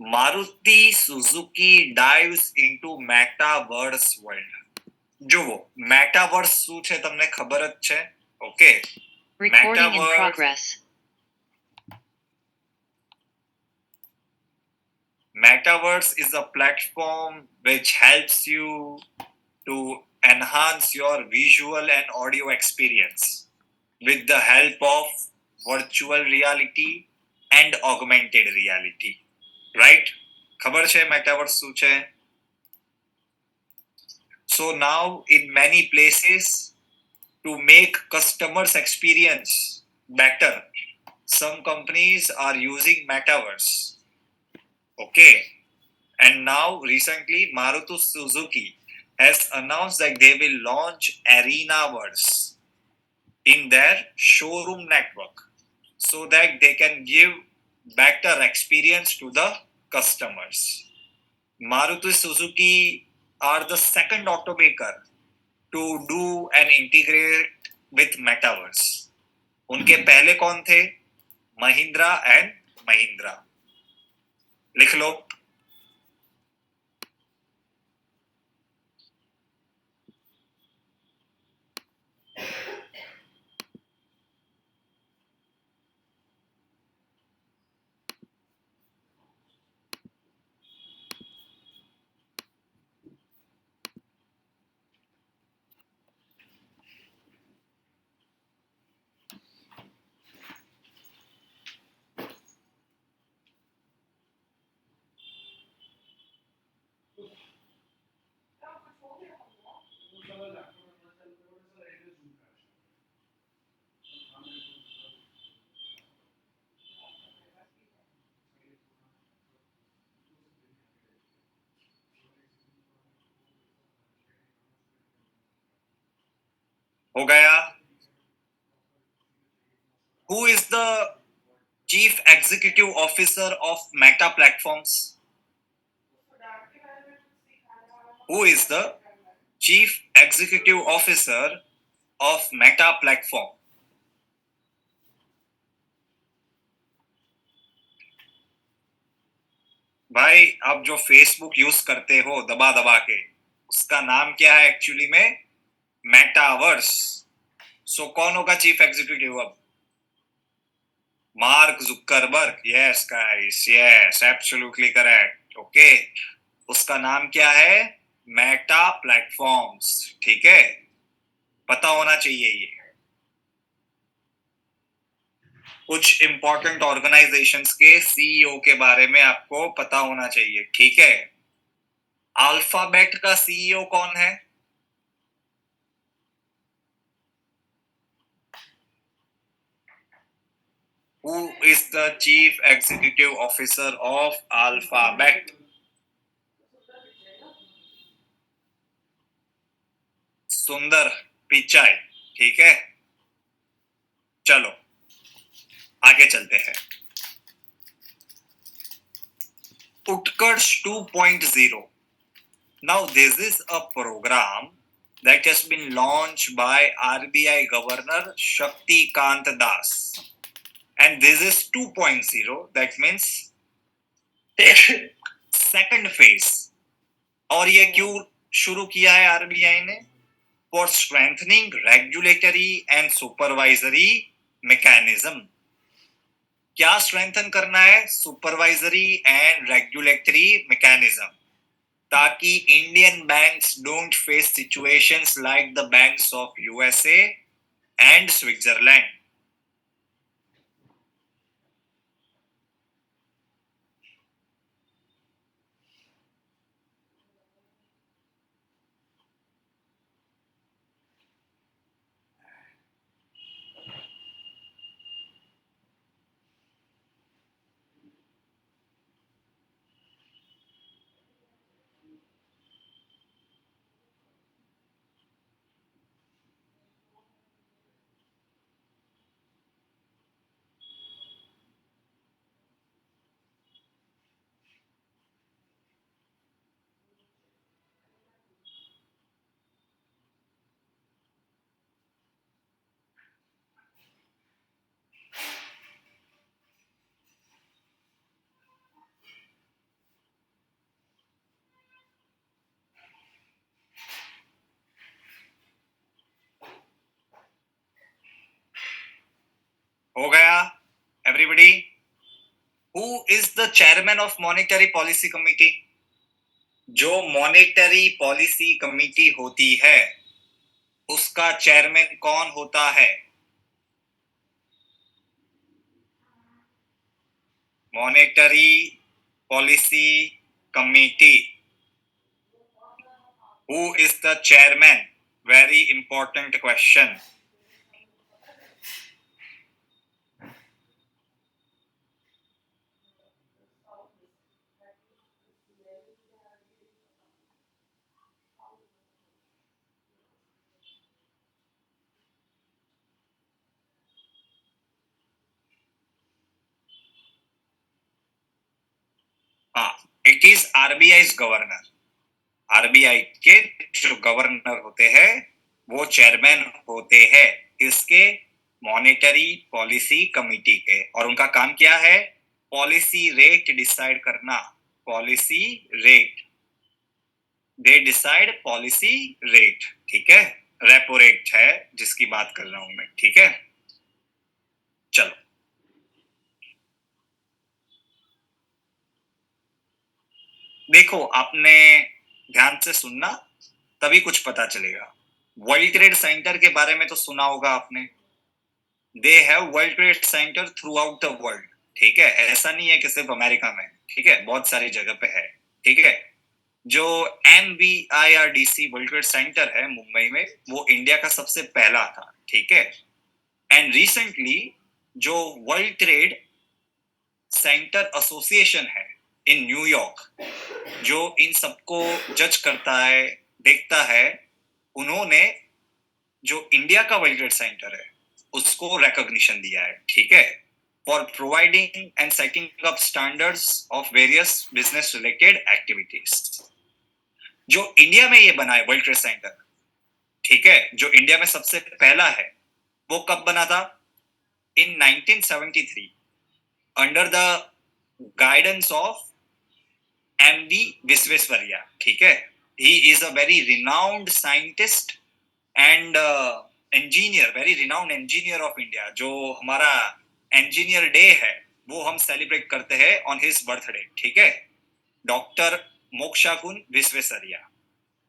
Maruti Suzuki dives into metaverse world. જુઓ મેટાવર્સ શું છે તમને ખબર જ છે. Okay, Recording in progress. Metaverse is a platform which helps you to enhance your visual and audio experience with the help of virtual reality and augmented reality. Right? ખબર છે મેટાવર્સ શું છે? So now in many places, to make customers experience better, some companies are using metaverse. Okay, and now recently Maruti Suzuki has announced that they will launch Arenaverse in their showroom network so that they can give better experience to the customers. Maruti Suzuki are the second automaker to do and integrate with metaverse. उनके पहले कौन थे? Mahindra and Mahindra. लिख लो. हो गया. Who is the Chief Executive Officer of Meta Platforms? Who is the Chief Executive Officer of Meta Platform? भाई आप जो फेसबुक यूज करते हो दबा दबा के, उसका नाम क्या है एक्चुअली में? मेटावर्स. सो कौन होगा चीफ एग्जीक्यूटिव अब? Mark Zuckerberg. Yes guys, yes, absolutely correct. Okay, उसका नाम क्या है? Meta platforms. ठीक है, पता होना चाहिए ये. कुछ इंपॉर्टेंट ऑर्गेनाइजेशंस के सीईओ के बारे में आपको पता होना चाहिए. ठीक है, अल्फाबेट का सीईओ कौन है? Who is the chief executive officer of Alphabet? सुंदर पिचाई. ठीक है, चलो आगे चलते हैं. Utkarsh 2.0. Now this is a program that has been launched by RBI Governor Shaktikant Das, and this is 2.0. That means second phase. और ये क्यों शुरू किया है आरबीआई ने? For strengthening regulatory and supervisory mechanism. क्या स्ट्रेंथन करना है? सुपरवाइजरी एंड रेगुलेटरी मैकेनिज्म, ताकि Indian banks don't face situations like the banks of USA and Switzerland. everybody, who is the chairman of monetary policy committee? जो monetary policy committee होती है उसका chairman कौन होता है? Monetary policy committee, who is the chairman? Very important question. It is RBI governor. RBI के जो governor होते हैं वो चेयरमैन होते हैं इसके मॉनेटरी पॉलिसी कमिटी के, और उनका काम क्या है? पॉलिसी रेट डिसाइड करना। Policy rate, they decide policy rate, ठीक है? रेपो रेट है जिसकी बात कर रहा हूं मैं, ठीक है? चलो, देखो आपने ध्यान से सुनना तभी कुछ पता चलेगा। वर्ल्ड ट्रेड सेंटर के बारे में तो सुना होगा आपने। They have world trade centre through out the world, ठीक है? ऐसा नहीं है कि सिर्फ अमेरिका में, ठीक है? बहुत सारी जगह पे है, ठीक है? जो MVIRDC वर्ल्ड ट्रेड सेंटर है मुंबई में, वो इंडिया का सबसे पहला था, ठीक है? एंड रिसेंटली जो वर्ल्ड ट्रेड सेंटर एसोसिएशन है इन न्यूयॉर्क, जो इन सबको जज करता है, देखता है, उन्होंने जो इंडिया का वर्ल्ड ट्रेड सेंटर है उसको रिकॉग्निशन दिया है, ठीक है? For providing and setting up standards of various business related activities. जो इंडिया में ये बना है वर्ल्ड ट्रेड सेंटर, ठीक है, जो इंडिया में सबसे पहला है, वो कब बना था? इन 1973 under the guidance of MV Visvesvaraya, ठीक है? He is a very renowned scientist and engineer, very renowned engineer of India. जो हमारा engineer day है वो हम सेलिब्रेट करते हैं on his birthday, ठीक है? डॉक्टर मोक्षाकुन विश्वेश्वरैया,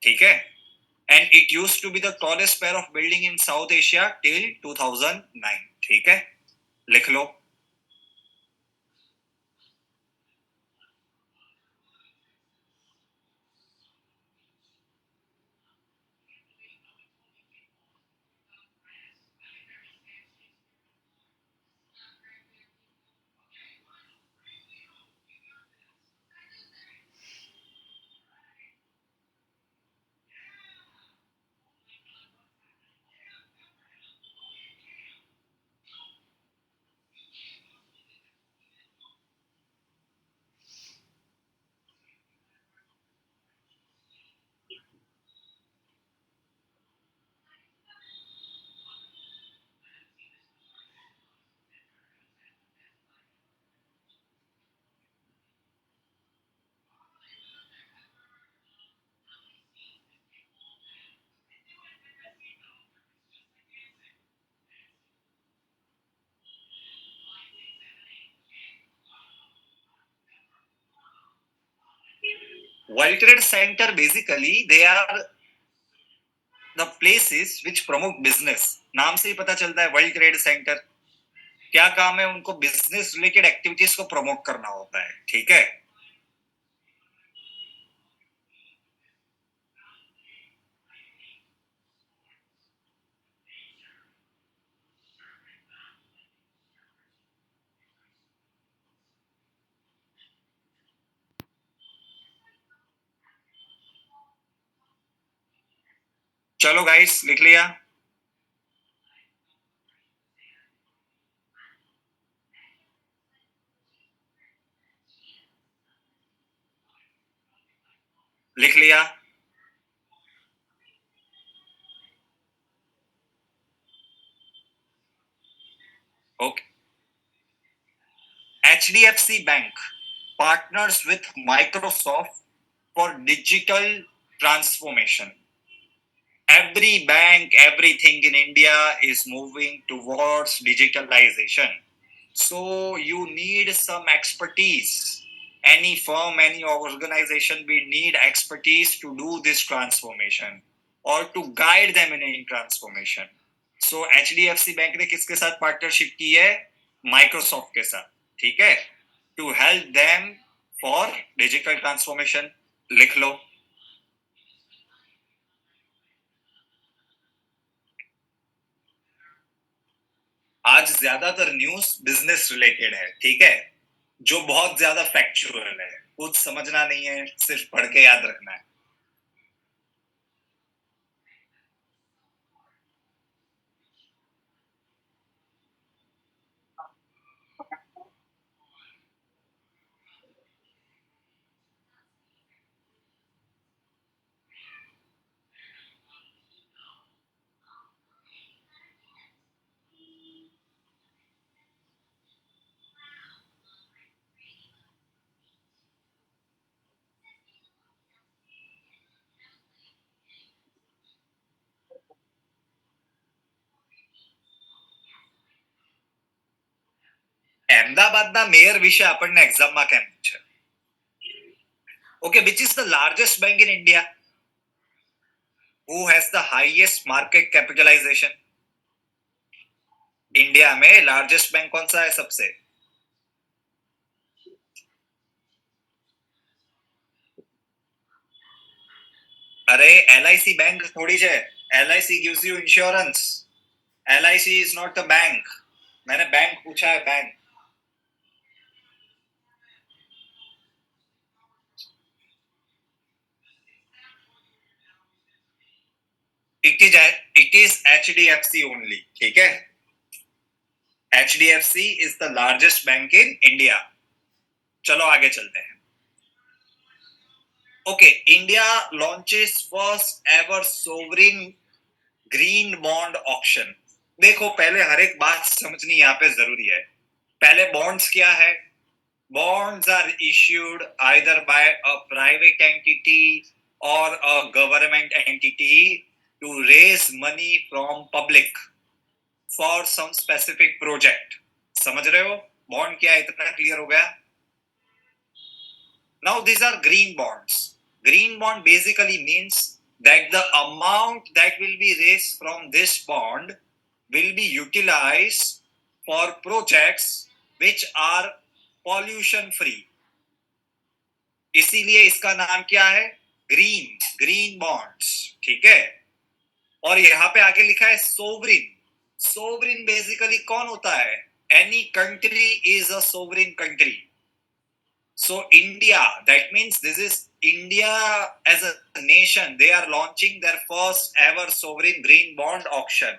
ठीक है? And it used to be the tallest pair of building in South Asia till 2009, ठीक है? लिख लो। World Trade Center basically they are the places which promote business. नाम से ही पता चलता है वर्ल्ड ट्रेड सेंटर क्या काम है, उनको बिजनेस रिलेटेड एक्टिविटीज को प्रमोट करना होता है, ठीक है? चलो गाइस, लिख लिया? लिख लिया? Okay. HDFC bank partners with Microsoft for digital transformation. Every bank, everything in India is moving towards digitalization. So you need some expertise. Any firm, any organization will need expertise to do this transformation or to guide them in transformation. So HDFC bank ने किसके साथ partnership की है? Microsoft के साथ, ठीक है? To help them for digital transformation. लिख लो. आज ज्यादातर न्यूज बिजनेस रिलेटेड है, ठीक है, जो बहुत ज्यादा फैक्चुअल है, कुछ समझना नहीं है, सिर्फ पढ़ के याद रखना है. અહેમદાબાદના મેયર વિશે આપણને એક્ઝામમાં કેમ પૂછે? Okay, which is the largest bank in India? Who has the highest market capitalization? India में लार्जेस्ट बैंक कौन सा है सबसे? अरे LIC बैंक थोड़ी है. LIC gives you insurance. LIC is not a bank. मैंने बैंक पूछा है, bank. It is HDFC only, ठीक है? HDFC is the largest bank in India. चलो आगे चलते हैं. Okay, India launches first ever sovereign green bond auction. देखो, पहले हर एक बात समझनी यहाँ पे जरूरी है. पहले बॉन्ड्स क्या है? Bonds are issued either by a private entity or a government entity to raise money from public for some specific project. समझ रहे हो? बॉन्ड क्या है, इतना क्लियर हो गया? Now these are green bonds. Green bond basically means that the amount that will be raised from this bond will be utilized for projects which are pollution free. इसीलिए इसका नाम क्या है? ग्रीन बॉन्ड्स, ठीक है? और यहाँ पे आगे लिखा है सोवरिन. सोवरिन बेसिकली कौन होता है? Any country is a sovereign country. So India, that means this is India as a nation, they are launching their first ever sovereign green bond auction.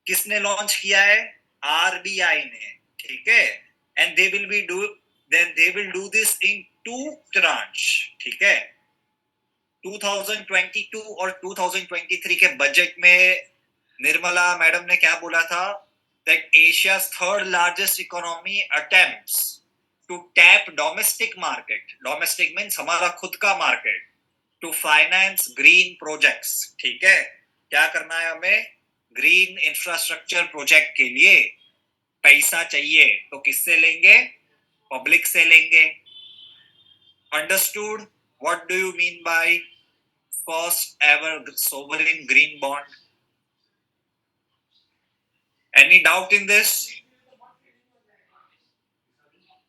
किसने लॉन्च किया है? RBI ने, ठीक है? And they will do this in 2 tranche, ठीक है? 2022 और 2023 के बजट में निर्मला मैडम ने क्या बोला था? That Asia's third largest economy attempts to tap domestic market. Domestic means हमारा खुद का market to finance green projects. ठीक है? क्या करना है हमें? ग्रीन इंफ्रास्ट्रक्चर प्रोजेक्ट के लिए पैसा चाहिए, तो किससे लेंगे? पब्लिक से लेंगे. Understood? What do you mean by first ever sovereign green bond? Any doubt in this?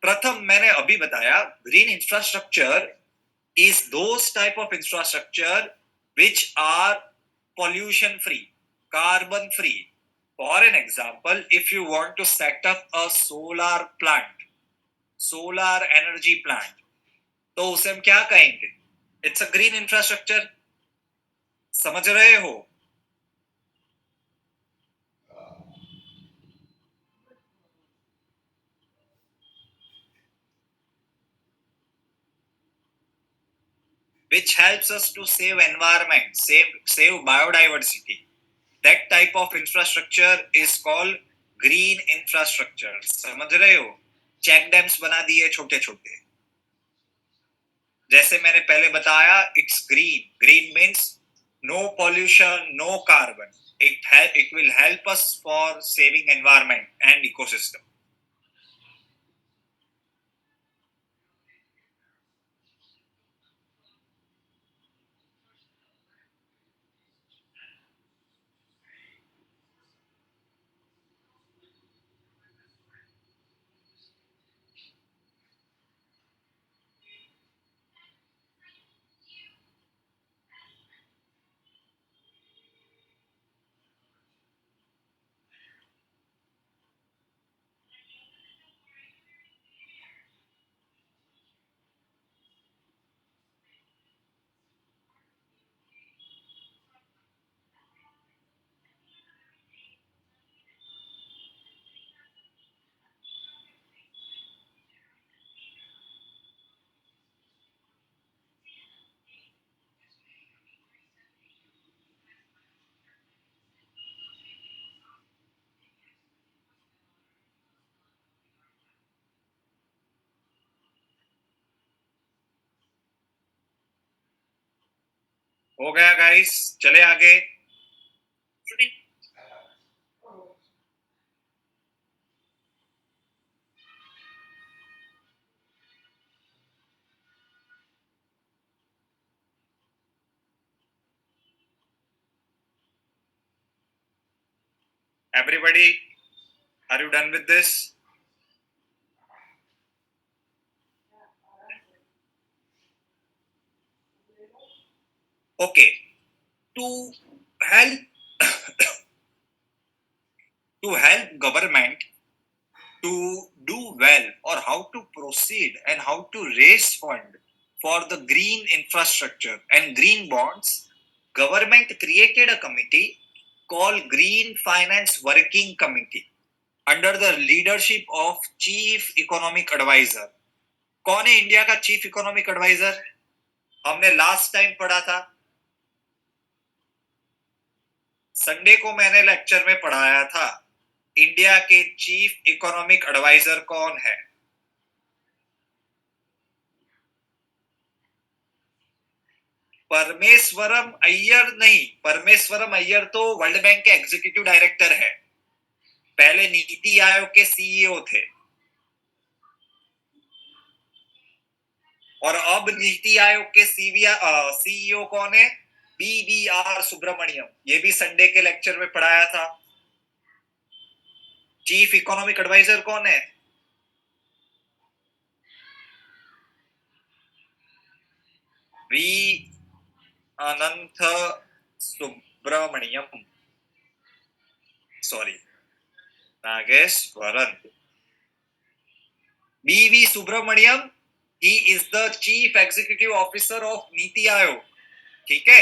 प्रथम मैंने अभी बताया, green infrastructure is those type of infrastructure which are pollution free, carbon free. For an example, if you want to set up a solar plant, solar energy plant, तो उसे हम क्या कहेंगे? It's a green infrastructure. समझ रहे हो? Which helps us to save environment, save biodiversity. That type of infrastructure is called green infrastructure. समझ रहे हो? चेक डैम्स बना दिए छोटे छोटे. जैसे मैंने पहले बताया, it's green. Green means no pollution, no carbon. It will help us for saving environment and ecosystem. हो गया गाइस, चले आगे। Everybody, are you done with this? Okay. To help to help government to do well, or how to proceed and how to raise fund for the green infrastructure and green bonds, government created a committee called Green Finance Working Committee under the leadership of Chief Economic Advisor. कौन है India का chief economic adviser? हमने last time पढ़ा था, Sunday को मैंने lecture में पढ़ाया था। इंडिया के चीफ इकोनॉमिक एडवाइजर कौन है? परमेश्वरम अय्यर नहीं, परमेश्वरम अय्यर तो वर्ल्ड बैंक के एग्जीक्यूटिव डायरेक्टर है, पहले नीति आयोग के सीईओ थे और अब नीति आयोग के सीईओ कौन है? BVR सुब्रमण्यम। ये भी संडे के लेक्चर में पढ़ाया था। चीफ इकोनॉमिक एडवाइजर कौन है? V Anantha Subramanian, sorry, Nageswaran. BV Subramanian, he is the chief executive officer of NITI Aayog. ठीक है,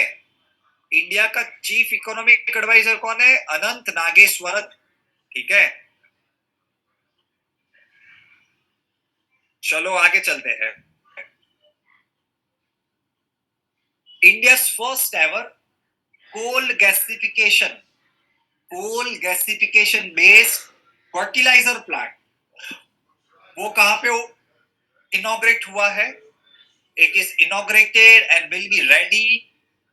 इंडिया का चीफ इकोनॉमिक एडवाइजर कौन है? अनंत नागेश्वरन। ठीक है, चलो आगे चलते हैं। इंडिया's first ever coal gasification based fertiliser plant, वो कहां पे इनॉग्रेट हुआ है? It is inaugurated and will be ready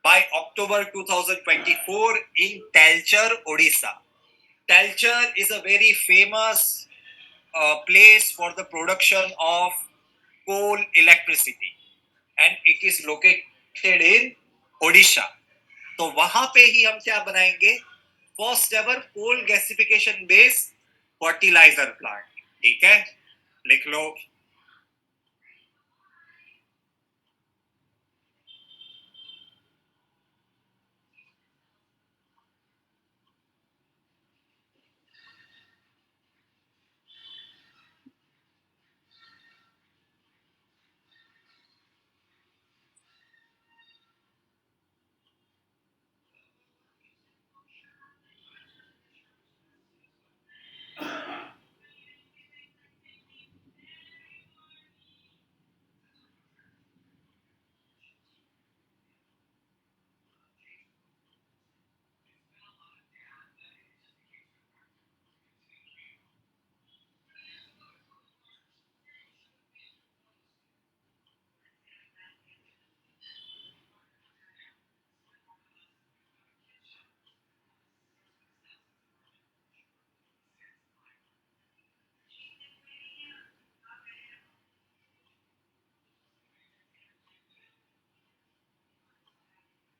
by October 2024 in Talcher, Odisha. Talcher is a very famous place for the production of coal electricity and it is located in Odisha. तो वहां पे ही हम क्या बनाएंगे? First ever coal gasification based fertiliser plant. ठीक है, लिख लो।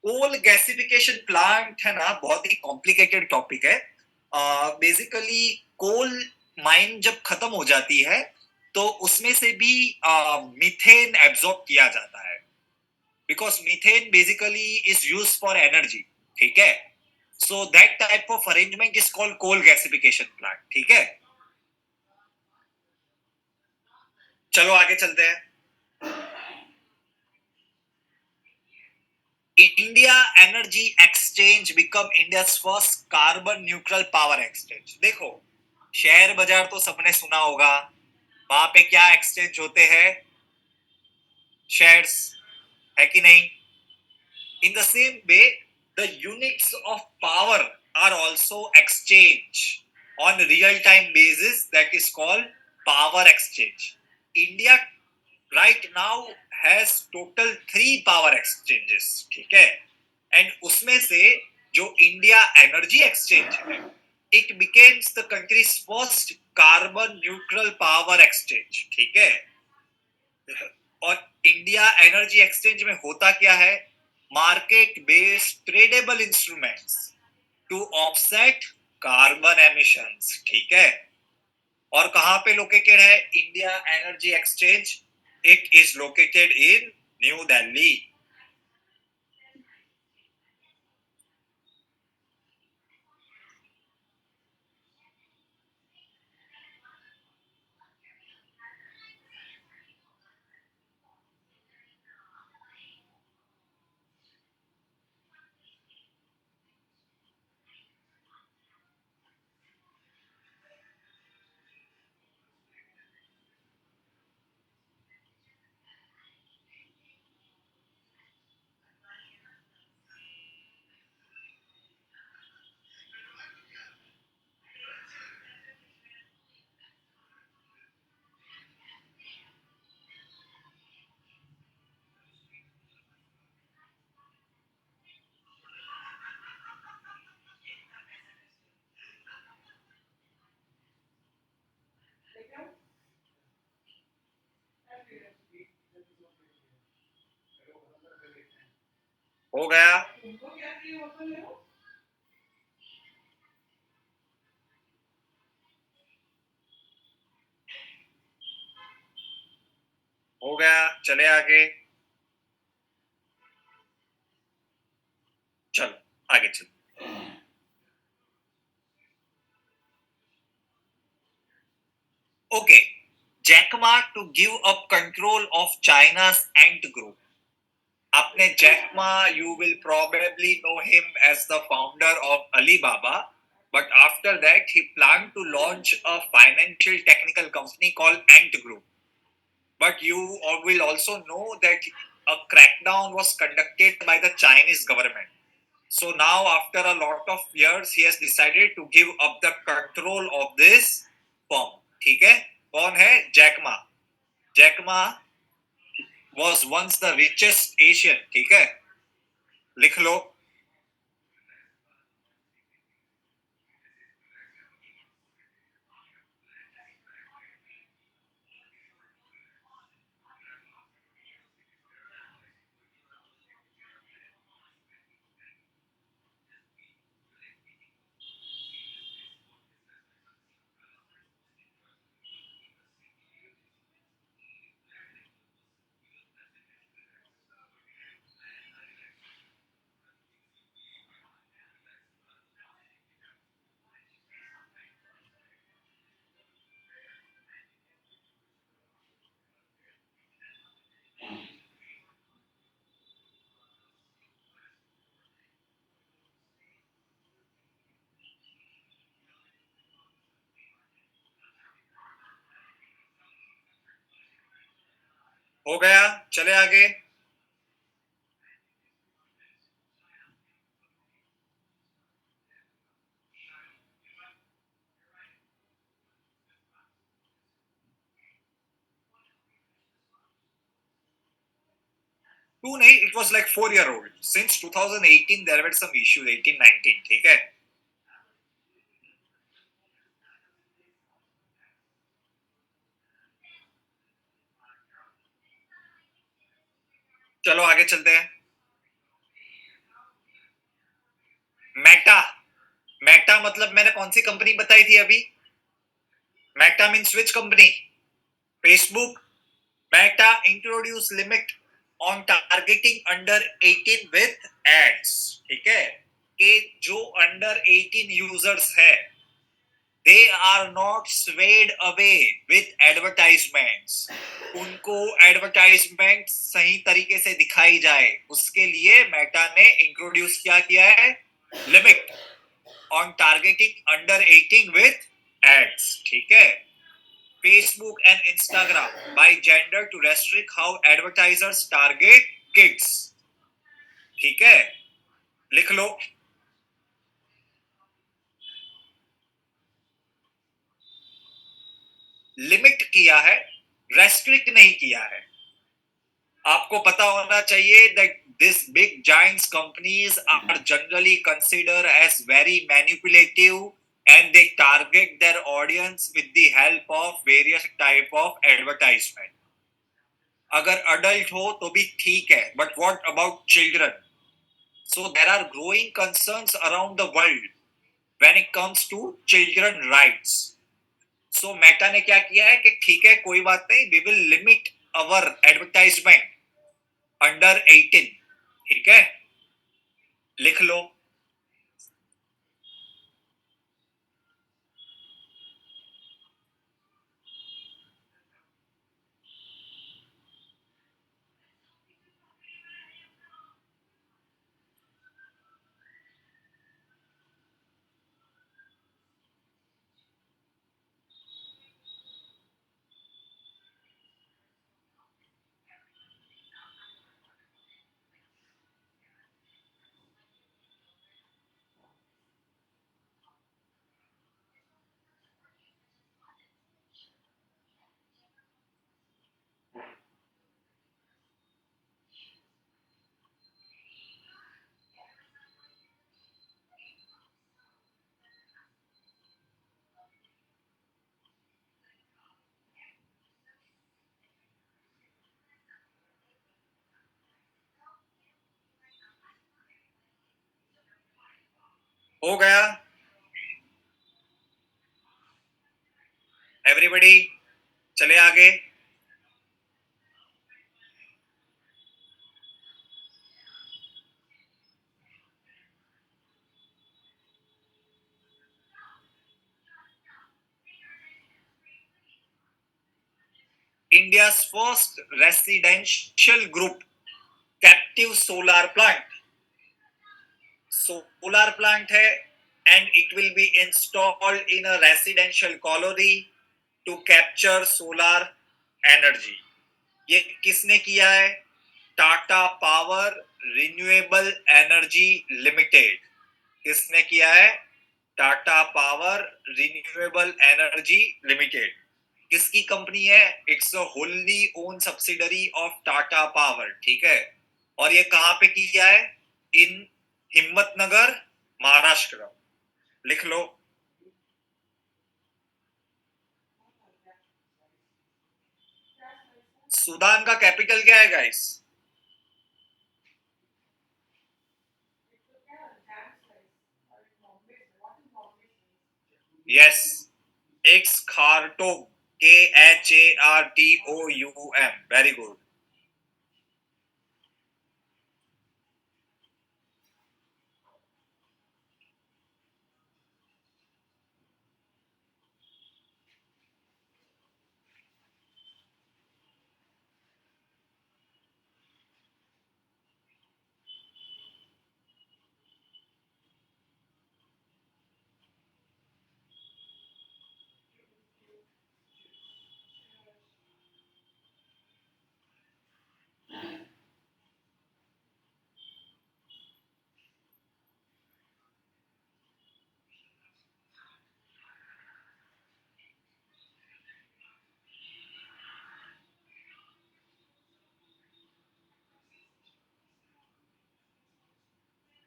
कोल gasification plant है ना, बहुत ही कॉम्प्लिकेटेड टॉपिक है। बेसिकली कोल माइन जब खत्म हो जाती है तो उसमें से भी मीथेन एब्जॉर्ब किया जाता है, because methane basically is use for energy. ठीक है, so that type of arrangement is called coal gasification plant. ठीक है, चलो आगे चलते हैं। India energy exchange become India's first carbon neutral power exchange. देखो, शेयर बाजार तो सबने सुना होगा, वहां पे क्या एक्सचेंज होते हैं? शेयर्स, है कि नहीं? In the same way the units of power are also exchange on real time basis, that is called power exchange. India right now has total 3 power exchanges। ठीक है, एंड उसमें से जो इंडिया एनर्जी एक्सचेंज है, it becomes the countries first carbon neutral power exchange, ठीक है। और India energy exchange में होता क्या है, market based tradable instruments to offset carbon emissions, ठीक है। और कहां पे लोकेटेड है India energy exchange? It is located in new Delhi. हो गया? हो गया, चले आगे। चलो आगे चलो। Okay, Jack Ma to give up control of China's Ant Group. आपने Jack Ma, you will probably know him as the founder of Alibaba, but after that he planned to launch a financial technical company called Ant Group. But you will also know that a crackdown was conducted by the Chinese government. So now after a lot of years he has decided to give up the control of this firm, ठीक है। कौन है? Jack Ma. Jack Ma was once the richest Asian, ठीक है, लिख लो। हो गया, चले आगे। टू नहीं, it was like 4 year old. Since 2018 there were some issues, 18-19, ठीक है। चलो आगे चलते हैं। मेटा। मेटा मतलब मैंने कौन सी कंपनी बताई थी अभी? Meta means which company? Facebook. Meta introduce limit on targeting under 18 with ads, ठीक है। कि जो अंडर 18 यूजर्स है, they are not swayed away with advertisements. उनको एडवर्टाइजमेंट सही तरीके से दिखाई जाए, उसके लिए मेटा ने इंट्रोड्यूस किया है limit on targeting under 18 with ads, ठीक है। Facebook and Instagram by gender to restrict how advertisers target kids, ठीक है, लिख लो। लिमिट किया है, रेस्ट्रिक्ट नहीं किया है। आपको पता होना चाहिए that these big giants companies are generally considered as very manipulative and they target their audience with the help of various type of advertisement. अगर adult हो तो भी ठीक है, but what about children? So there are growing concerns around the world when it comes to children rights. So Meta ने क्या किया है कि ठीक है कोई बात नहीं, we will limit our advertisement under 18. ठीक है, लिख लो. हो गया एवरीबॉडी, चले आगे. India's first residential group captive solar plant. Solar plant है and it will be installed in a residential colony to capture solar energy. ये किसने किया है? Tata power renewable energy limited. किसने किया है? Tata power renewable energy limited. किसकी कंपनी है? It's a wholly owned subsidiary of Tata power. ठीक है, और ये कहां पे किया है? इन हिम्मतनगर, महाराष्ट्र. लिख लो. सूडान का कैपिटल क्या है गाइस? यस, एक्स खार्टोम. KHARTOUM. Very good.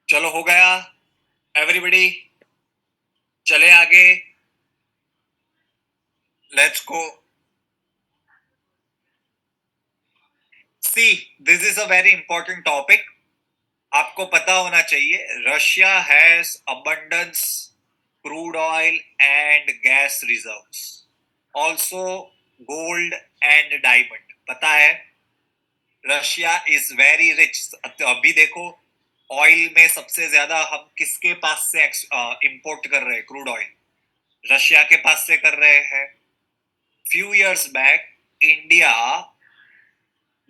चलो हो गया एवरीबॉडी, चले आगे. Let's go. See, this is a very important topic. आपको पता होना चाहिए Russia has abundance crude oil and gas reserves, also gold and diamond. पता है रशिया इज वेरी रिच. अभी देखो ऑयल में सबसे ज्यादा हम किसके पास से इंपोर्ट कर रहे हैं? क्रूड ऑयल रशिया के पास से कर रहे हैं. Few years back India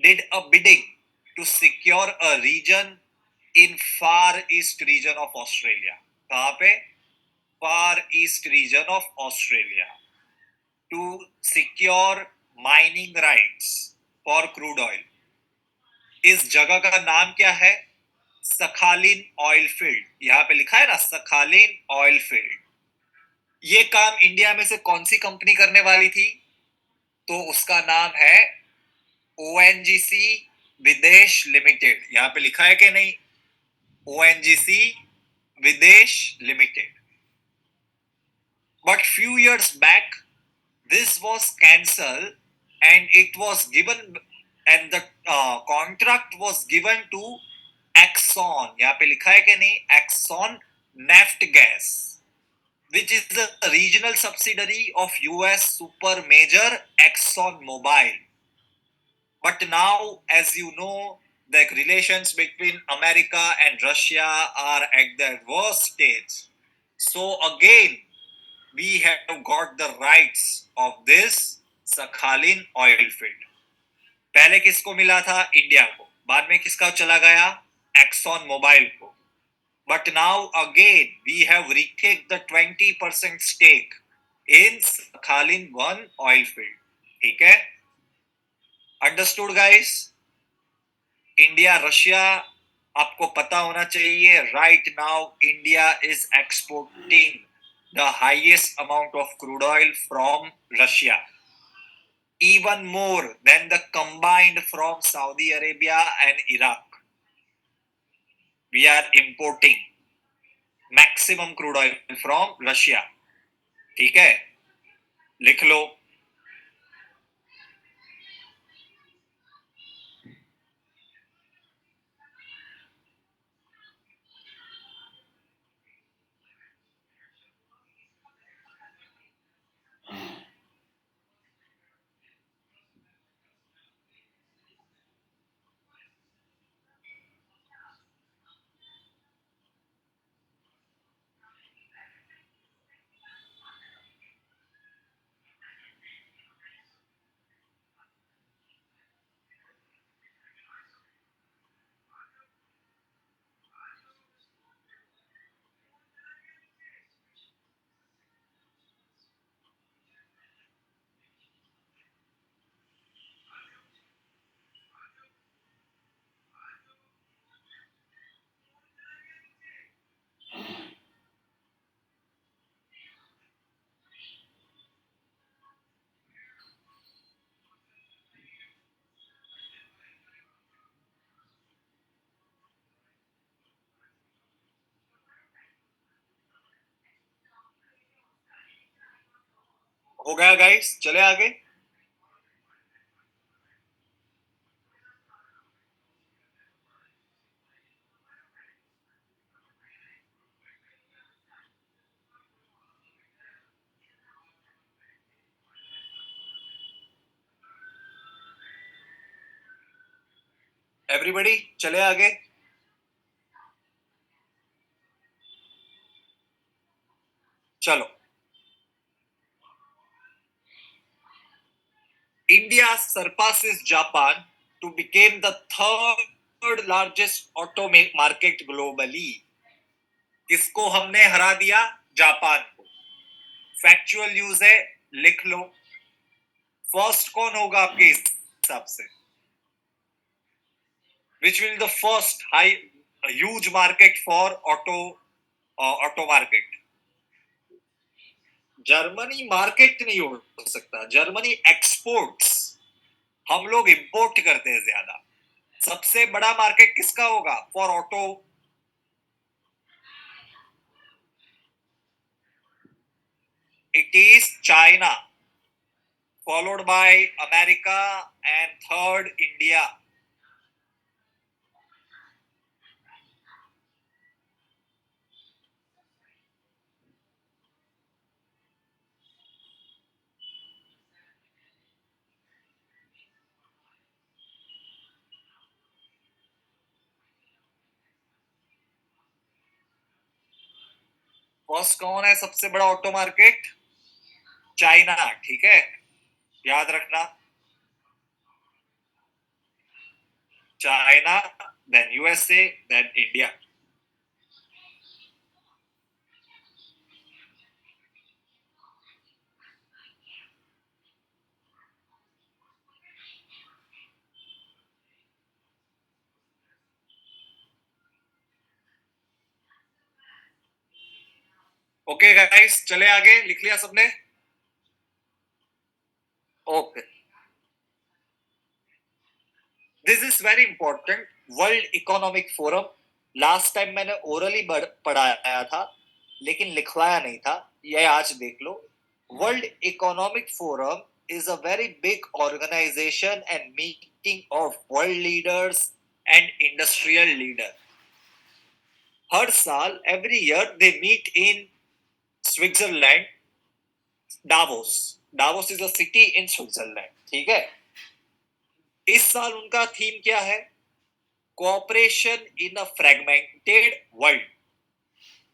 did a bidding to secure a region in far east region of Australia. कहाँ पे? Far east region of Australia to secure mining rights for crude oil. इस जगह का नाम क्या है? Sakhalin oil field. यहाँ पे लिखा है ना सखालिन ऑयल फील्ड. ये काम इंडिया में से कौन सी कंपनी करने वाली थी? तो उसका नाम है ONGC विदेश लिमिटेड, यहां पे लिखा है कि नहीं, ONGC विदेश limited. But few years back, this was cancelled and it was given, and the contract was given to Exxon. यहाँ पे लिखा है कि नहीं, Exxon Naft Gas, which is the regional subsidiary of US super major Exxon Mobil. But now, as you know, the relations between America and Russia are at their worst stage. So again, we have got the rights of this Sakhalin oil field. पहले किसको मिला था? India को. बाद में किसका चला गया? एक्सॉन मोबाइल को. But now again we have retaken the 20% stake in Sakhalin 1 oil field. ठीक है? Understood guys? इंडिया रशिया आपको पता होना चाहिए. Right now India is exporting the highest amount of crude oil from Russia, even more than the combined from Saudi Arabia and Iraq. We are importing maximum crude oil from Russia. ठीक है, लिख लो. हो गया guys, चले आगे. Everybody चले आगे. चलो. India surpasses Japan to become the third largest auto market globally. किसको हमने हरा दिया? जापान को. फैक्चुअल न्यूज है, लिख लो. फर्स्ट कौन होगा आपके हिसाब से? Which will be the first huge market for auto market? Germany market नहीं हो सकता. जर्मनी एक्सपोर्ट्स, हम लोग इंपोर्ट करते हैं ज्यादा. सबसे बड़ा मार्केट किसका होगा for auto? It is China, followed by America, and third India. First कौन है सबसे बड़ा ऑटो मार्केट? चाइना. ठीक है, याद रखना. China, then USA, then India. Okay guys, चले आगे. लिख लिया सबने? Okay. This is very important. World economic forum, last time मैंने ओरली पढ़ाया था लेकिन लिखवाया नहीं था, ये आज देख लो. World economic forum is a very big organization and meeting of world leaders and industrial leader. हर साल every year they meet in Switzerland, Davos. Davos is a city in Switzerland. ठीक है. इस साल उनका थीम क्या है? कोऑपरेशन इन अ fragmented world.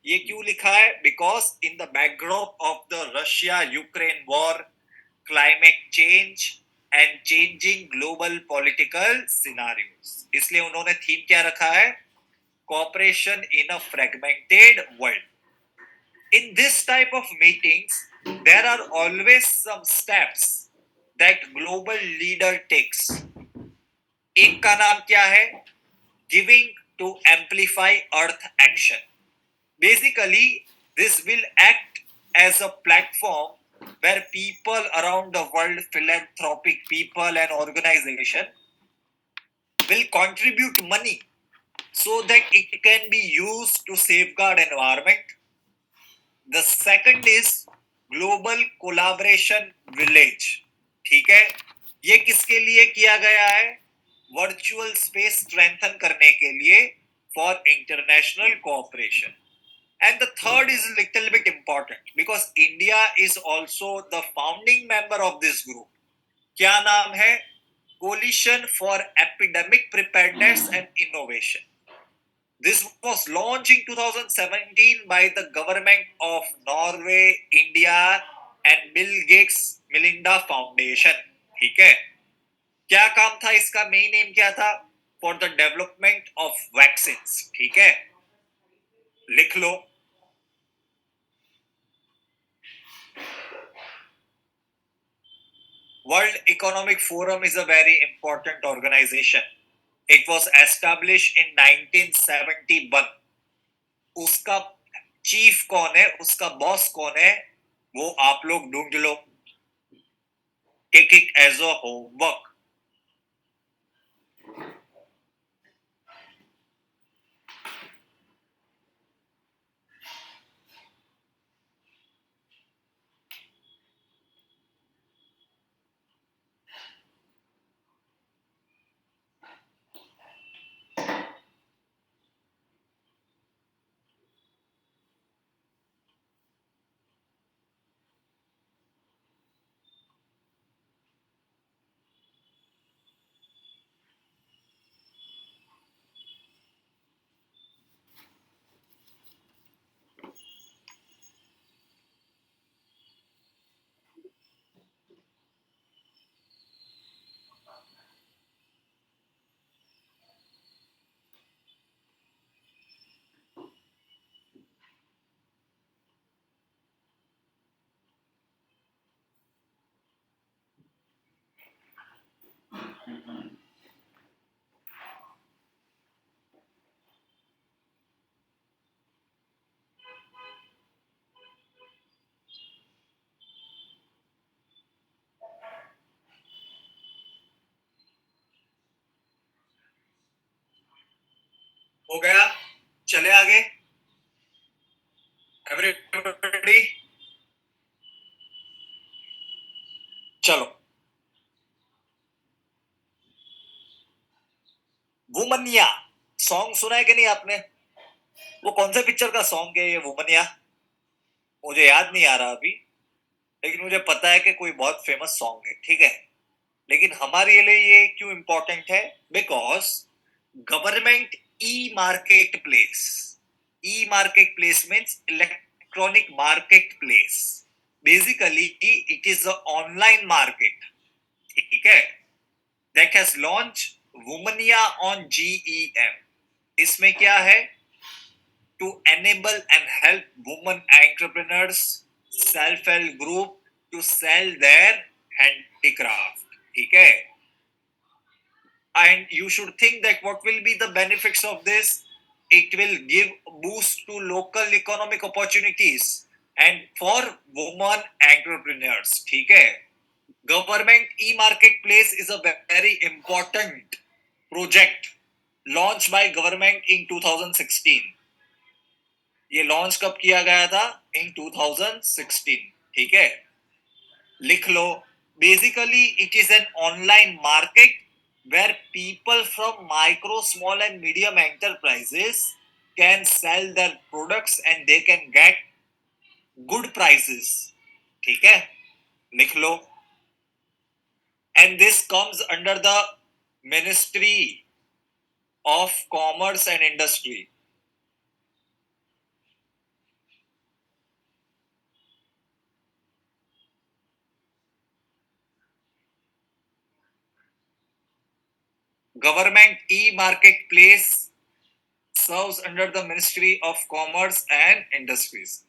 ये क्यों लिखा है? Because in the backdrop of the Russia Ukraine war, climate change and changing global political scenarios, इसलिए उन्होंने थीम क्या रखा है? Cooperation in a fragmented world. In this type of meetings, there are always some steps that global leader takes. एक का नाम क्या है? Giving to amplify Earth action. Basically, this will act as a platform where people around the world, philanthropic people and organization, will contribute money so that it can be used to safeguard environment. The second is global collaboration village. ठीक है, ये किसके लिए किया गया है? Virtual space strengthen करने के लिए, for international cooperation. And the third is a little bit important because India is also the founding member of this group. क्या नाम है? Coalition for Epidemic Preparedness and Innovation. This was launched in 2017 by the government of Norway, India and Bill Gates Melinda Foundation. ठीक है. क्या काम था इसका? Main M क्या था? For the development of vaccines. ठीक है, लिख लो. World Economic Forum is a very important organization. It was established in 1971. उसका चीफ कौन है, उसका बॉस कौन है, वो आप लोग ढूंढ लो. Take it as a homework. हो गया? चले आगे. एवरीबॉडी चलो. वुमनिया सॉन्ग सुना है कि नहीं आपने? वो कौन से पिक्चर का सॉन्ग है ये वुमनिया? मुझे याद नहीं आ रहा अभी, लेकिन मुझे पता है कि कोई बहुत फेमस सॉन्ग है. ठीक है, लेकिन हमारे लिए ये क्यों इंपॉर्टेंट है? Because government e market place. E market place means electronic market place. Basically it is a online market. ठीक है, that has launch Womaniya on GEM. इसमें क्या है? to enable and help women entrepreneurs, self-help group to sell their handicraft. ठीक है, and you should think that what will be the benefits of this? It will give boost to local economic opportunities and for women entrepreneurs. ठीक है, government e-marketplace is a very important project launch by government in 2016. ये launch कब किया गया था? इन 2016. ठीक है, लिख लो. Basically it is an online market where people from micro, small and medium enterprises can sell their products and they can get good prices. ठीक है, लिख लो. And this comes under the Ministry of Commerce and Industry. Government e-marketplace serves under the Ministry of Commerce and Industries.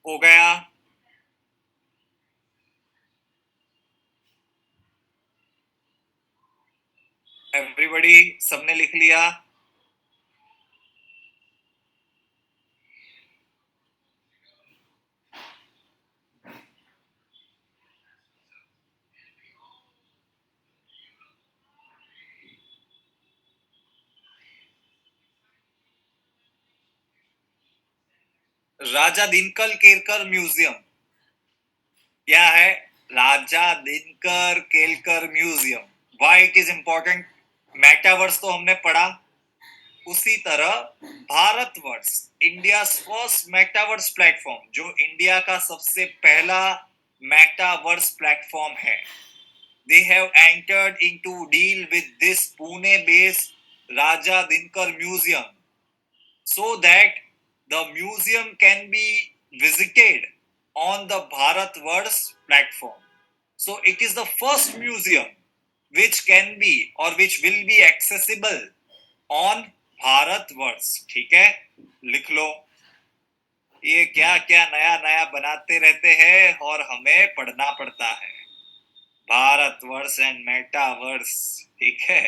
हो गया. Everybody, सबने लिख लिया? Raja Dinkar Kerkar museum. क्या है? Raja Dinkar Kelkar museum. Why it is important? Metaverse तो हमने पढ़ा. उसी तरह Bharatvarsh, India first metaverse platform, जो इंडिया का सबसे पहला मेटावर्स प्लेटफॉर्म है, they have entered into deal with this Pune based Raja Dinkar Museum so that the museum can be visited on the Bharatvarsh platform. So it is the first museum which can be or which will be accessible on Bharatvarsh. ठीक है, लिख लो. ये क्या क्या नया नया बनाते रहते हैं और हमें पढ़ना पड़ता है. Bharatvarsh and metaverse. ठीक है,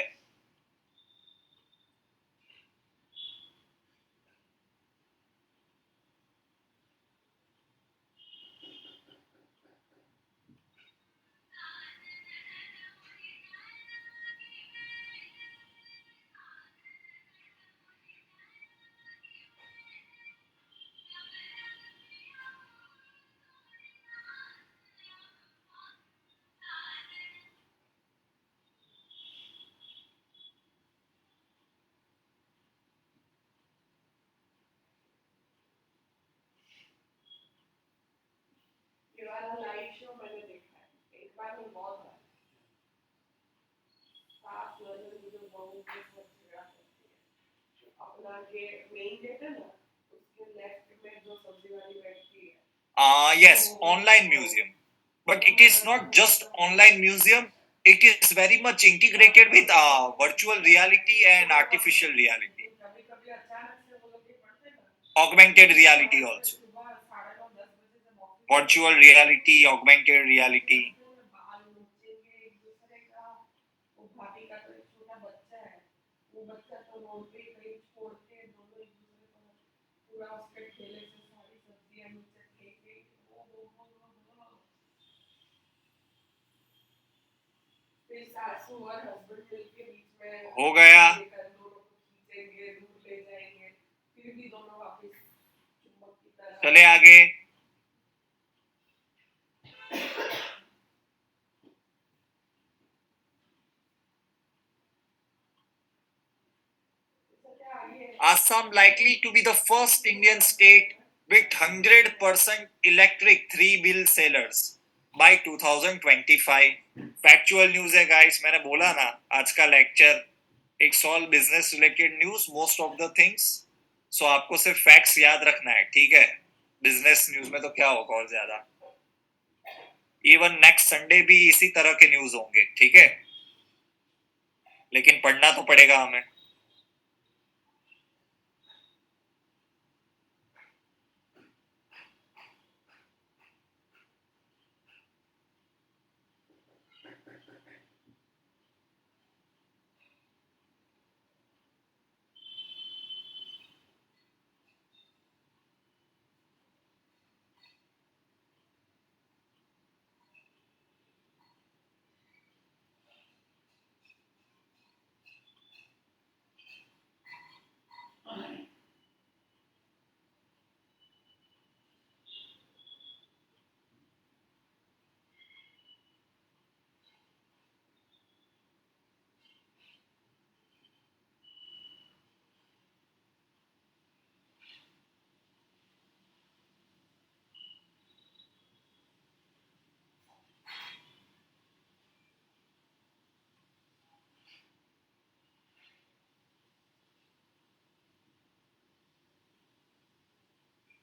लाइव शो मैंने देखा है, एक बार में बहुत है. सास जो बहू के साथ झगड़ा करती है, अपना ये मेन गेट है ना, उसके लेफ्ट में जो सब्जी वाली बैठती है. yes, online museum, but it is not just online museum. It is very much integrated with virtual reality and artificial reality, कभी कभी अचानक से वो लोग ये पढ़ते हैं ना, augmented reality also, सुबह 9:30-10 बजे से morning virtual reality, augmented reality. बाल नोचेंगे एक दूसरे का. वो भाभी का तो एक छोटा बच्चा है, वो बच्चा तो रोड पे कहीं छोड़ के दोनों एक दूसरे को पूरा उसके ठेले से सारी सब्जियां नीचे फेंके. वो फिर सासू और हस्बैंड मिलके बीच में हो गया. दोनों को खींचेंगे, दूर ले जाएंगे, फिर भी दोनों वापस चुम्बक की तरह. चले आगे. Assam likely to be the first Indian state with 100% electric three-wheel sailors by 2025. Factual news है गाइस, मैंने बोला ना आज का lecture it's all business related news, most of the things. So आपको सिर्फ फैक्ट्स याद रखना है, ठीक है? बिजनेस न्यूज में तो क्या होगा और ज्यादा। इवन नेक्स्ट संडे भी इसी तरह के न्यूज होंगे, ठीक है? लेकिन पढ़ना तो पड़ेगा हमें।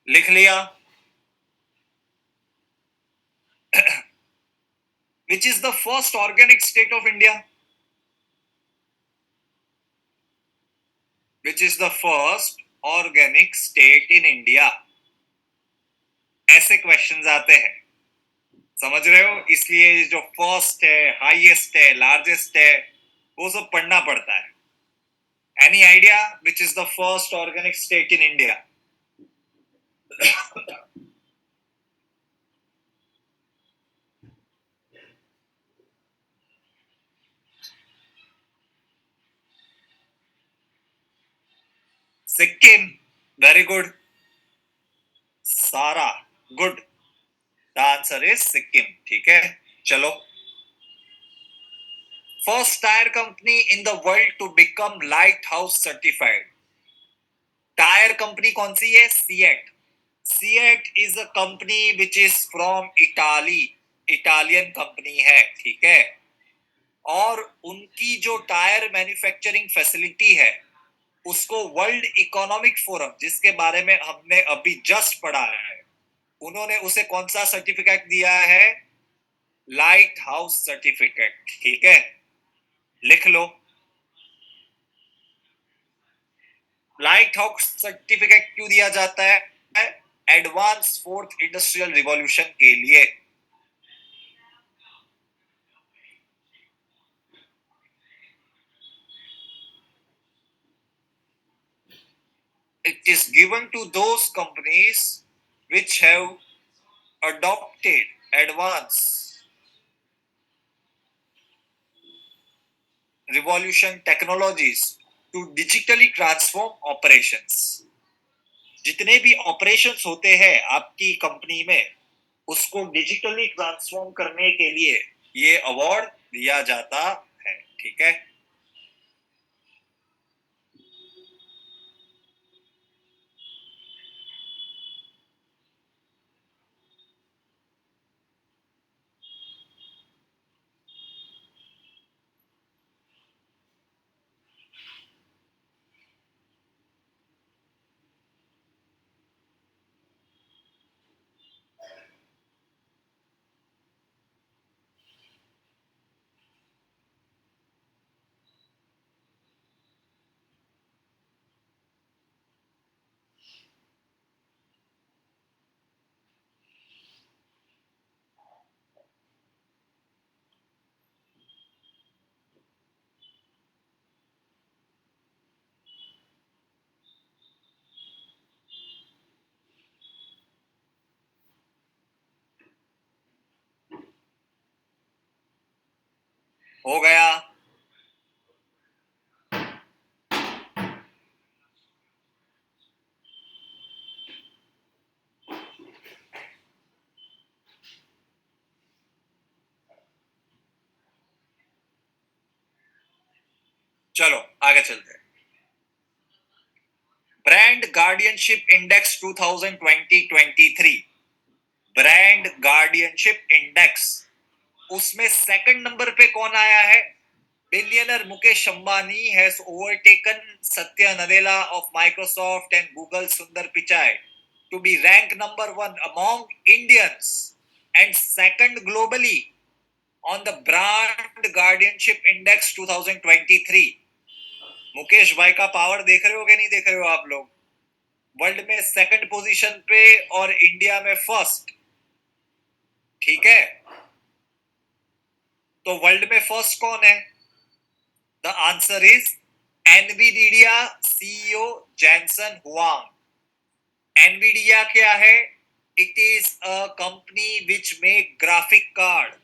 लिख लिया? Which is the first organic state of India? Which is the first organic state in India? ऐसे क्वेश्चंस आते हैं, समझ रहे हो? इसलिए जो फर्स्ट है, हाईएस्ट है, लार्जेस्ट है, वो सब पढ़ना पड़ता है। Any idea which is the first organic state in India? Sikkim, very good. Sara, good. The answer is Sikkim, ठीक है? चलो, first tyre company in the world to become lighthouse certified. Tyre company कौन सी है? CEAT. CEAT is a company which is from Italy, Italian company है, ठीक है? और उनकी जो टायर मैन्युफैक्चरिंग फैसिलिटी है उसको वर्ल्ड इकोनॉमिक फोरम, जिसके बारे में हमने अभी जस्ट पढ़ा है, उन्होंने उसे कौन सा सर्टिफिकेट दिया है? लाइट हाउस सर्टिफिकेट, ठीक है? लिख लो। लाइट हाउस सर्टिफिकेट क्यों दिया जाता है? एडवांस फोर्थ इंडस्ट्रियल रिवॉल्यूशन के लिए। It is given to those companies which have adopted advanced revolution technologies to digitally transform operations। जितने भी ऑपरेशंस होते हैं आपकी कंपनी में, उसको डिजिटली ट्रांसफॉर्म करने के लिए ये अवार्ड दिया जाता है, ठीक है? हो गया? चलो आगे चलते हैं। Brand guardianship index 2020-23, brand guardianship index, उसमें सेकंड नंबर पे कौन आया है? Billionaire Mukesh Ambani has overtaken Satya Nadella of Microsoft and Google Sundar Pichai to be ranked number 1 among Indians and second globally on the Brand Guardianship Index 2023. Mukesh भाई का power देख रहे हो कि नहीं देख रहे हो आप लोग? वर्ल्ड में सेकंड पोजीशन पे और इंडिया में फर्स्ट। ठीक है, तो वर्ल्ड में फर्स्ट कौन है? The answer is Nvidia CEO Jensen Huang. Nvidia क्या है? It is a company which make graphic card.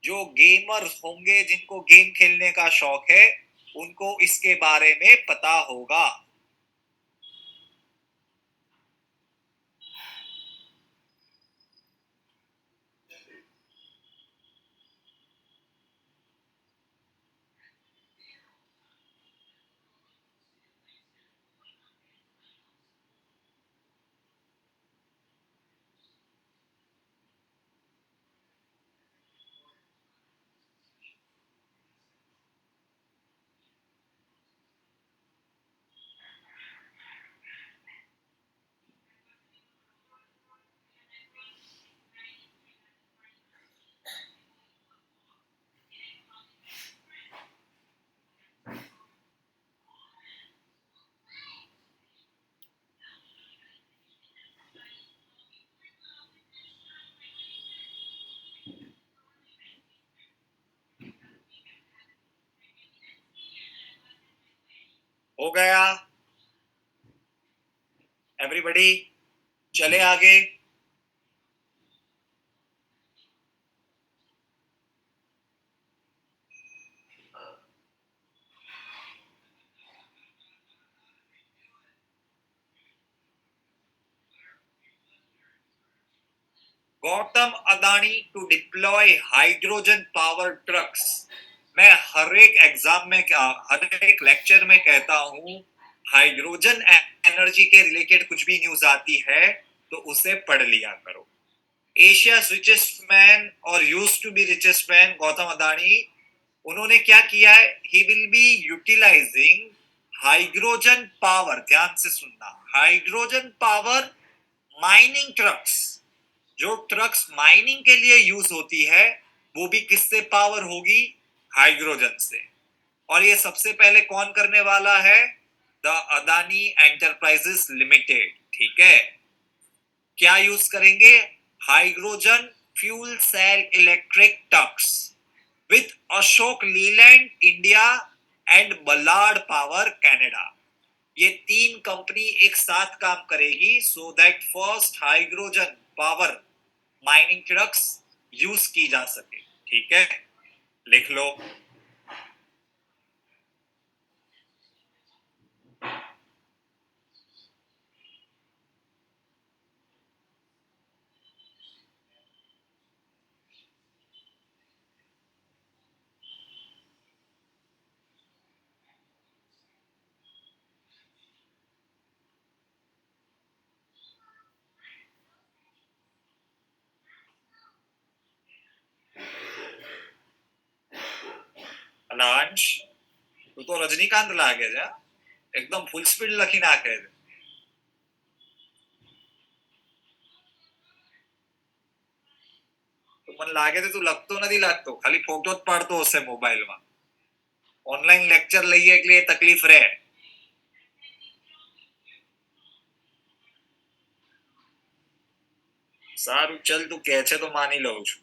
जो गेमर्स होंगे, जिनको गेम खेलने का शौक है, उनको इसके बारे में पता होगा। हो गया एवरीबॉडी? चले आगे। Gautam Adani to deploy hydrogen power trucks. मैं हर एक एग्जाम में हर एक लेक्चर में कहता हूं, हाइड्रोजन एनर्जी के रिलेटेड कुछ भी न्यूज आती है तो उसे पढ़ लिया करो। एशिया's richest man और used to be richest man Gautam Adani, उन्होंने क्या किया है? He will be utilising hydrogen power, ध्यान से सुनना, हाइड्रोजन पावर माइनिंग ट्रक्स। जो ट्रक्स माइनिंग के लिए यूज होती है वो भी किससे पावर होगी? हाइड्रोजन से। और ये सबसे पहले कौन करने वाला है? The Adani enterprises limited. ठीक है, क्या यूज करेंगे? Hydrogen fuel cell electric trucks with Ashok Leyland India and Ballard power Canada. ये तीन कंपनी एक साथ काम करेगी so that first hydrogen power mining trucks use की जा सके। ठीक है, लिख लो। अलांश, तू तो रजनीकांत लागे जा, एकदम फुल स्पीड लखी नाखे। तो मन लागे तो तू लगतो नहीं लागतो, खाली फोटो ज पाड़तो हसे मोबाइल में। ऑनलाइन लेक्चर લઈએ એટલે તકલીફ રહે। સારું ચલ, તું કહે છે તો માની લઉં છું।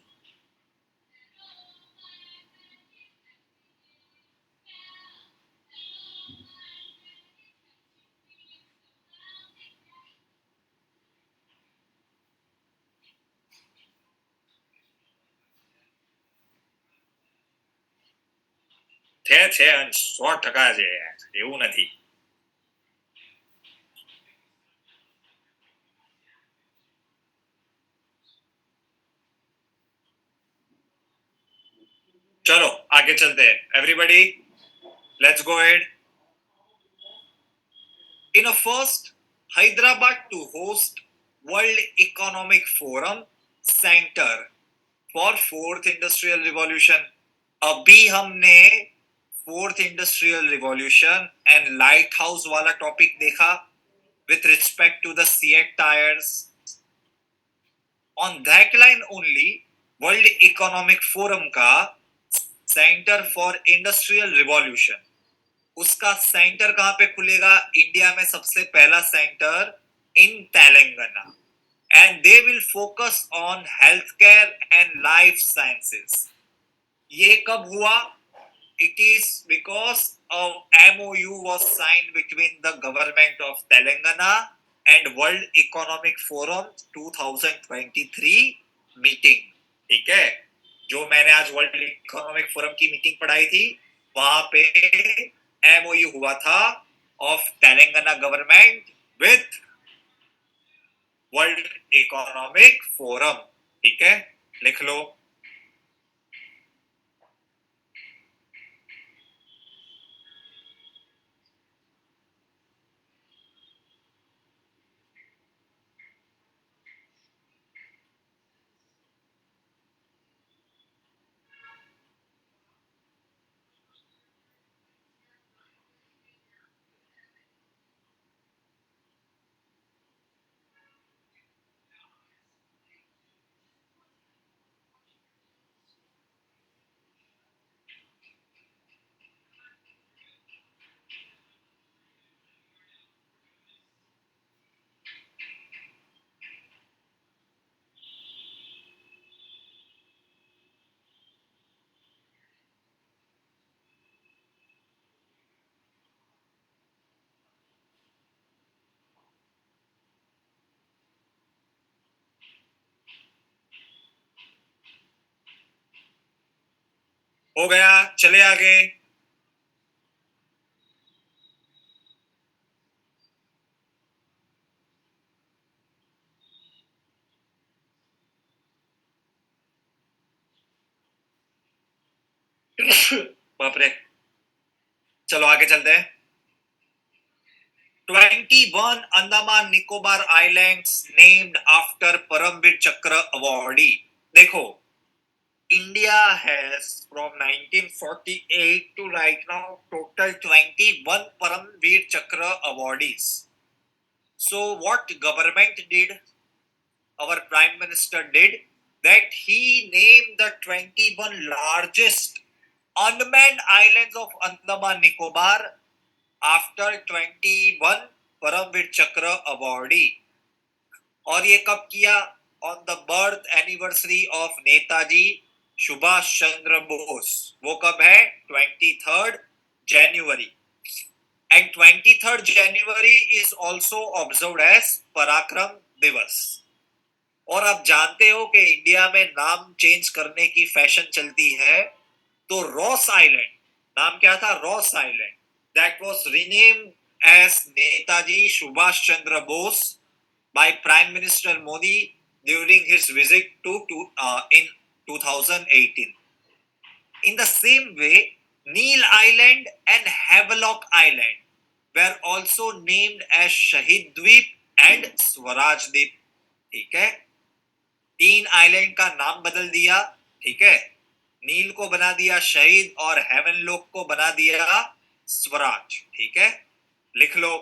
છે અંશ, 100% છે યાર, એવું નથી। चलो आगे चलते हैं everybody, let's go ahead. In a first, Hyderabad to host World Economic Forum Center for Fourth Industrial Revolution. अभी हमने fourth industrial revolution and light house वाला टॉपिक देखा with respect to the Seat tires. On that line only, World Economic Forum का centre for industrial revolution, उसका centre कहां पे खुलेगा? India में सबसे पहला centre in Telangana, and they will focus on health care and life sciences. ये कब हुआ? It is because a MOU was signed between the government of Telangana and World Economic Forum 2023 meeting. ठीक है, जो मैंने आज वर्ल्ड इकोनॉमिक फोरम की meeting पढ़ाई थी, वहां पे MOU हुआ था of Telangana government with world economic forum. ठीक है, लिख लो. हो गया, चले आगे. बाप रे, चलो आगे चलते हैं. 21 Andaman Nicobar islands named after Paramvir Chakra awardee. देखो, India has from 1948 to right now total 21 Paramveer Chakra awardees. So what government did, our Prime Minister did, that he named the 21 largest unmanned islands of Andaman Nicobar after 21 Paramveer Chakra awardee. और ये कब किया? On the birth anniversary of Netaji Subhash Chandra Bose. वो कब है? 23rd January. And 23rd January is also observed as पराक्रम दिवस. और आप जानते हो कि इंडिया में नाम चेंज करने की फैशन चलती है. तो रॉस आइलैंड, नाम क्या था? Ross island. That was renamed as Netaji Subhash Chandra Bose by Prime Minister Modi during his visit in 2018. In the same way, Neil Island and Havelock Island were also named as Shahid Dweep and Swaraj Dweep. ठीक है, 3 island का नाम बदल दिया. ठीक है, नील को बना दिया शहीद और हेवनलॉक को बना दिया स्वराज. ठीक है, लिख लो.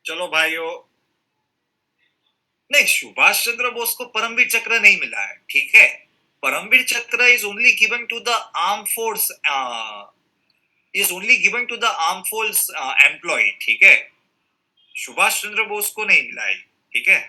चलो भाइयों, नहीं, सुभाष चंद्र बोस को परमवीर चक्र नहीं मिला है, ठीक है। Paramvir Chakra is only given to the arm force, is only given to the arm force employ, ठीक है। सुभाष चंद्र बोस को नहीं मिला है, ठीक है।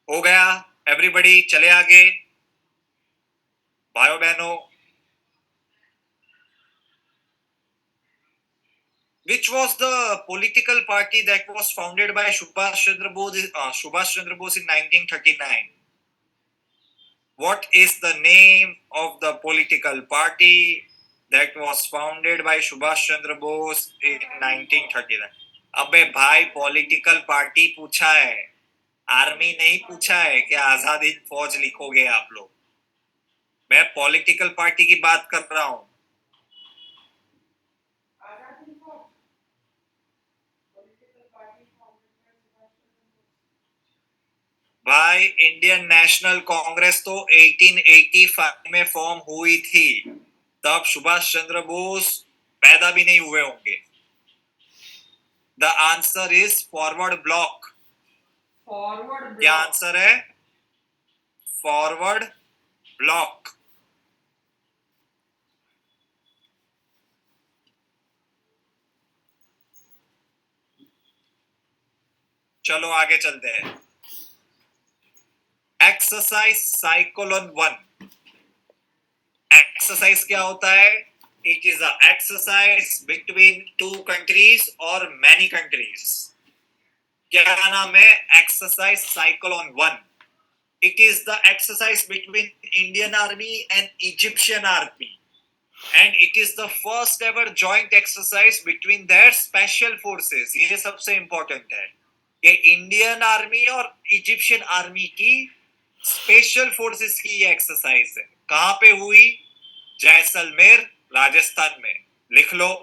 हो गया, एवरीबॉडी चले आगे, भाइयों बहनों। Which was the political party that was founded by Subhash Chandra Bose in 1939? What is the name of the political party that was founded by Subhash Chandra Bose in 1939? अबे भाई, पॉलिटिकल पार्टी पूछा है, army नहीं पूछा है कि आजाद हिंद फौज लिखोगे आप लोग। मैं पॉलिटिकल पार्टी की बात कर रहा हूं। आजादी फौज political party founded by Subhash Chandra Bose. भाई, इंडियन नेशनल कांग्रेस तो 1885 में फॉर्म हुई थी, तब सुभाष चंद्र बोस पैदा भी नहीं हुए होंगे। The answer is forward block. Forward क्या ब्लॉक। आंसर है? Forward block. चलो आगे चलते हैं। Exercise cyclone 1। एक्सरसाइज क्या होता है? It is a exercise between two countries और मैनी कंट्रीज। क्या नाम है? Exercise cyclone 1। It is the exercise between Indian Army and Egyptian Army, and it is the first ever joint exercise between their special forces. ये सबसे important है, ये Indian army और Egyptian army की special forces की ये exercise है। कहां पे हुई? जैसलमेर, राजस्थान में। लिख लो।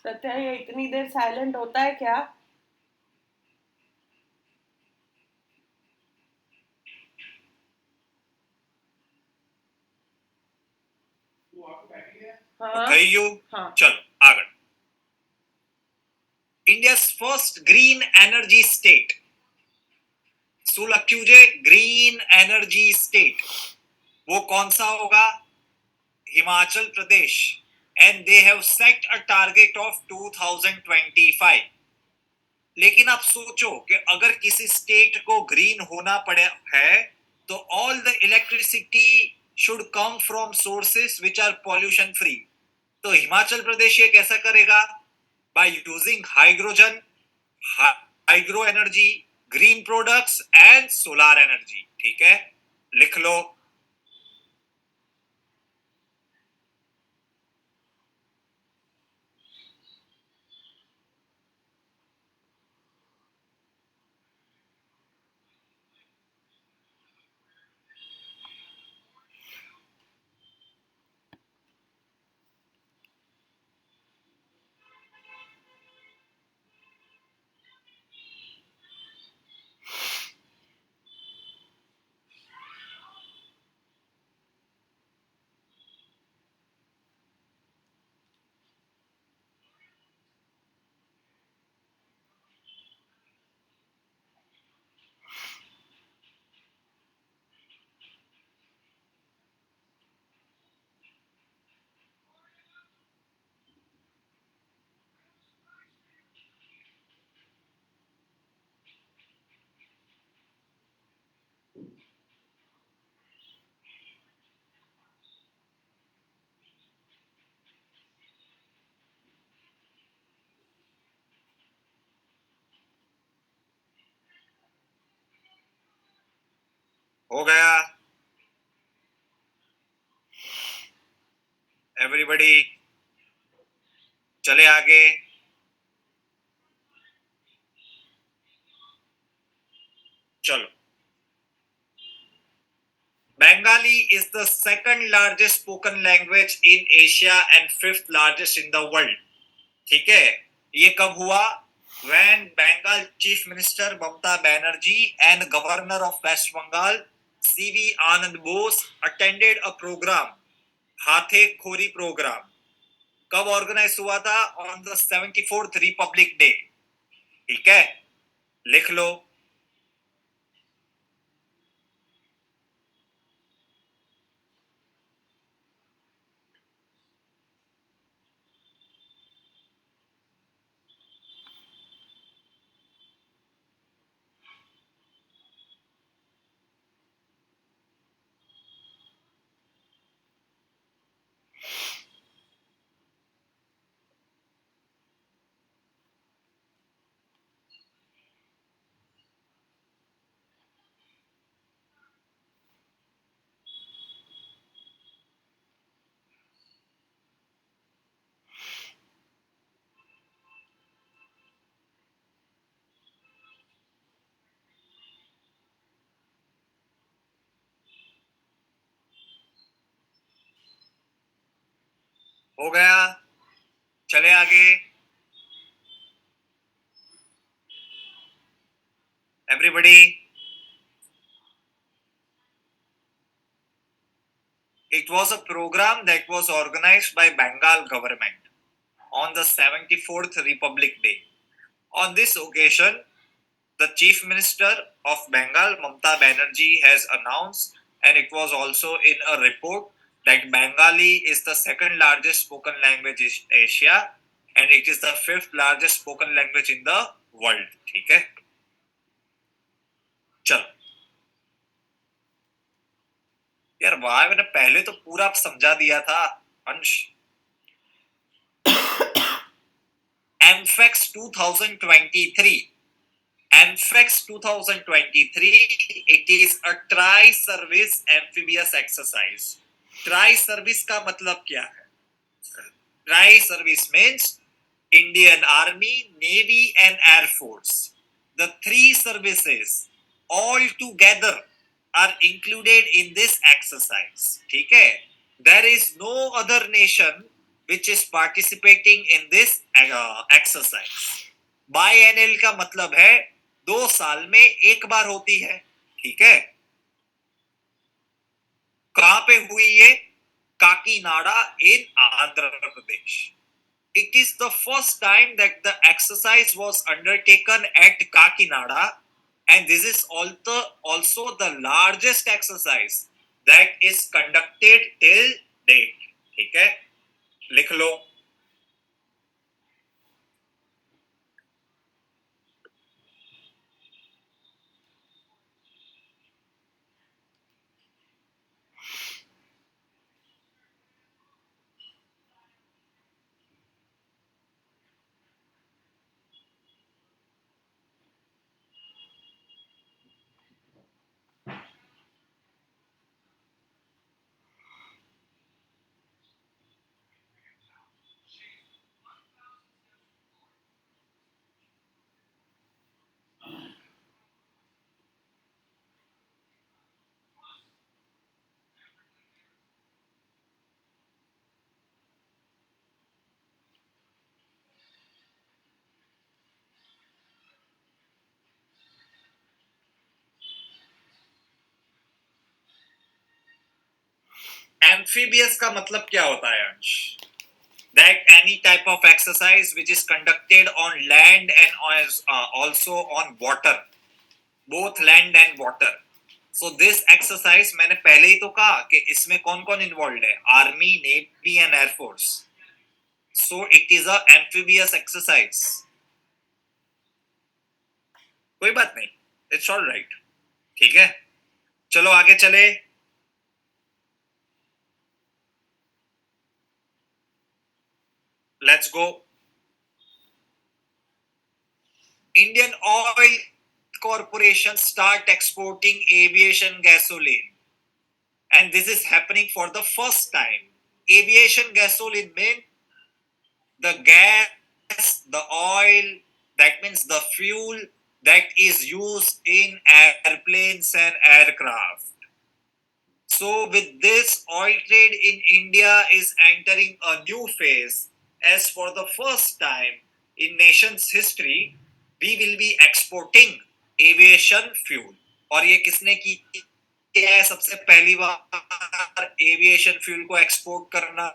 सत्या, ये इतनी देर साइलेंट होता है क्या? हाँ થઈ ગયું? हाँ। चलो આગળ। India's first green energy state. શું લખ્યું છે? Green energy state. वो कौन सा होगा? Himachal Pradesh. And they have set a target of 2025। लेकिन आप सोचो कि अगर किसी स्टेट को ग्रीन होना पड़े है तो all the electricity should come from sources which are pollution free. तो हिमाचल प्रदेश ये कैसा करेगा? By using hydrogen, hydro energy, green products and solar energy. ठीक है, लिख लो। हो गया? एवरीबॉडी चले आगे। चलो, Bengali is the second largest spoken language in Asia and fifth largest in the world. ठीक है, ये कब हुआ? When Bengal Chief Minister Mamata Banerjee and Governor of West Bengal C.V. Anand Bose attended a program, हाथे खोरी program. कब organise हुआ था? On the 74th Republic Day. ठीक है, लिख लो। हो गया? चले आगे। Everybody, it was a program that was organized by Bengal government on the 74th Republic Day. On this occasion, the Chief Minister of Bengal, Mamata Banerjee, has announced, and it was also in a report, that Bengali is the second largest spoken language in Asia and it is the fifth largest spoken language in the world. ठीक है, चलो यार, वाह, मैंने पहले तो पूरा समझा दिया था अंश। MFEX 2023. MFEX 2023, it is a tri-service amphibious exercise. Tri-service का मतलब क्या है? Tri-service means Indian Army, Navy and Air Force. The three services all together are included in this exercise. ठीक है? There is no other nation which is participating in this exercise. बायएनुअल का मतलब है 2 साल में एक बार होती है। ठीक है, कहां पे हुई ये? काकीनाडा इन Andhra Pradesh. It is the first time that the exercise was undertaken at Kakinada, and this is also the largest exercise that is conducted till date. ठीक है, लिख लो। एम्फीबियस का मतलब क्या होता है अंश? That any type of exercise which is conducted on land and also on water, both land and water. So this exercise, मैंने पहले ही तो कहा कि इसमें कौन कौन इन्वॉल्व है? Army, navy and air force. So it is a amphibious exercise. कोई बात नहीं, it's all right. ठीक है, चलो आगे चले। Let's go. Indian Oil corporations start exporting aviation gasoline. And this is happening for the first time. Aviation gasoline means the gas, the oil, that means the fuel that is used in airplanes and aircraft. So with this, oil trade in India is entering a new phase as for the first time in nation's history, we will be exporting aviation fuel. और ये किसने की है सबसे पहली बार aviation fuel को export करना?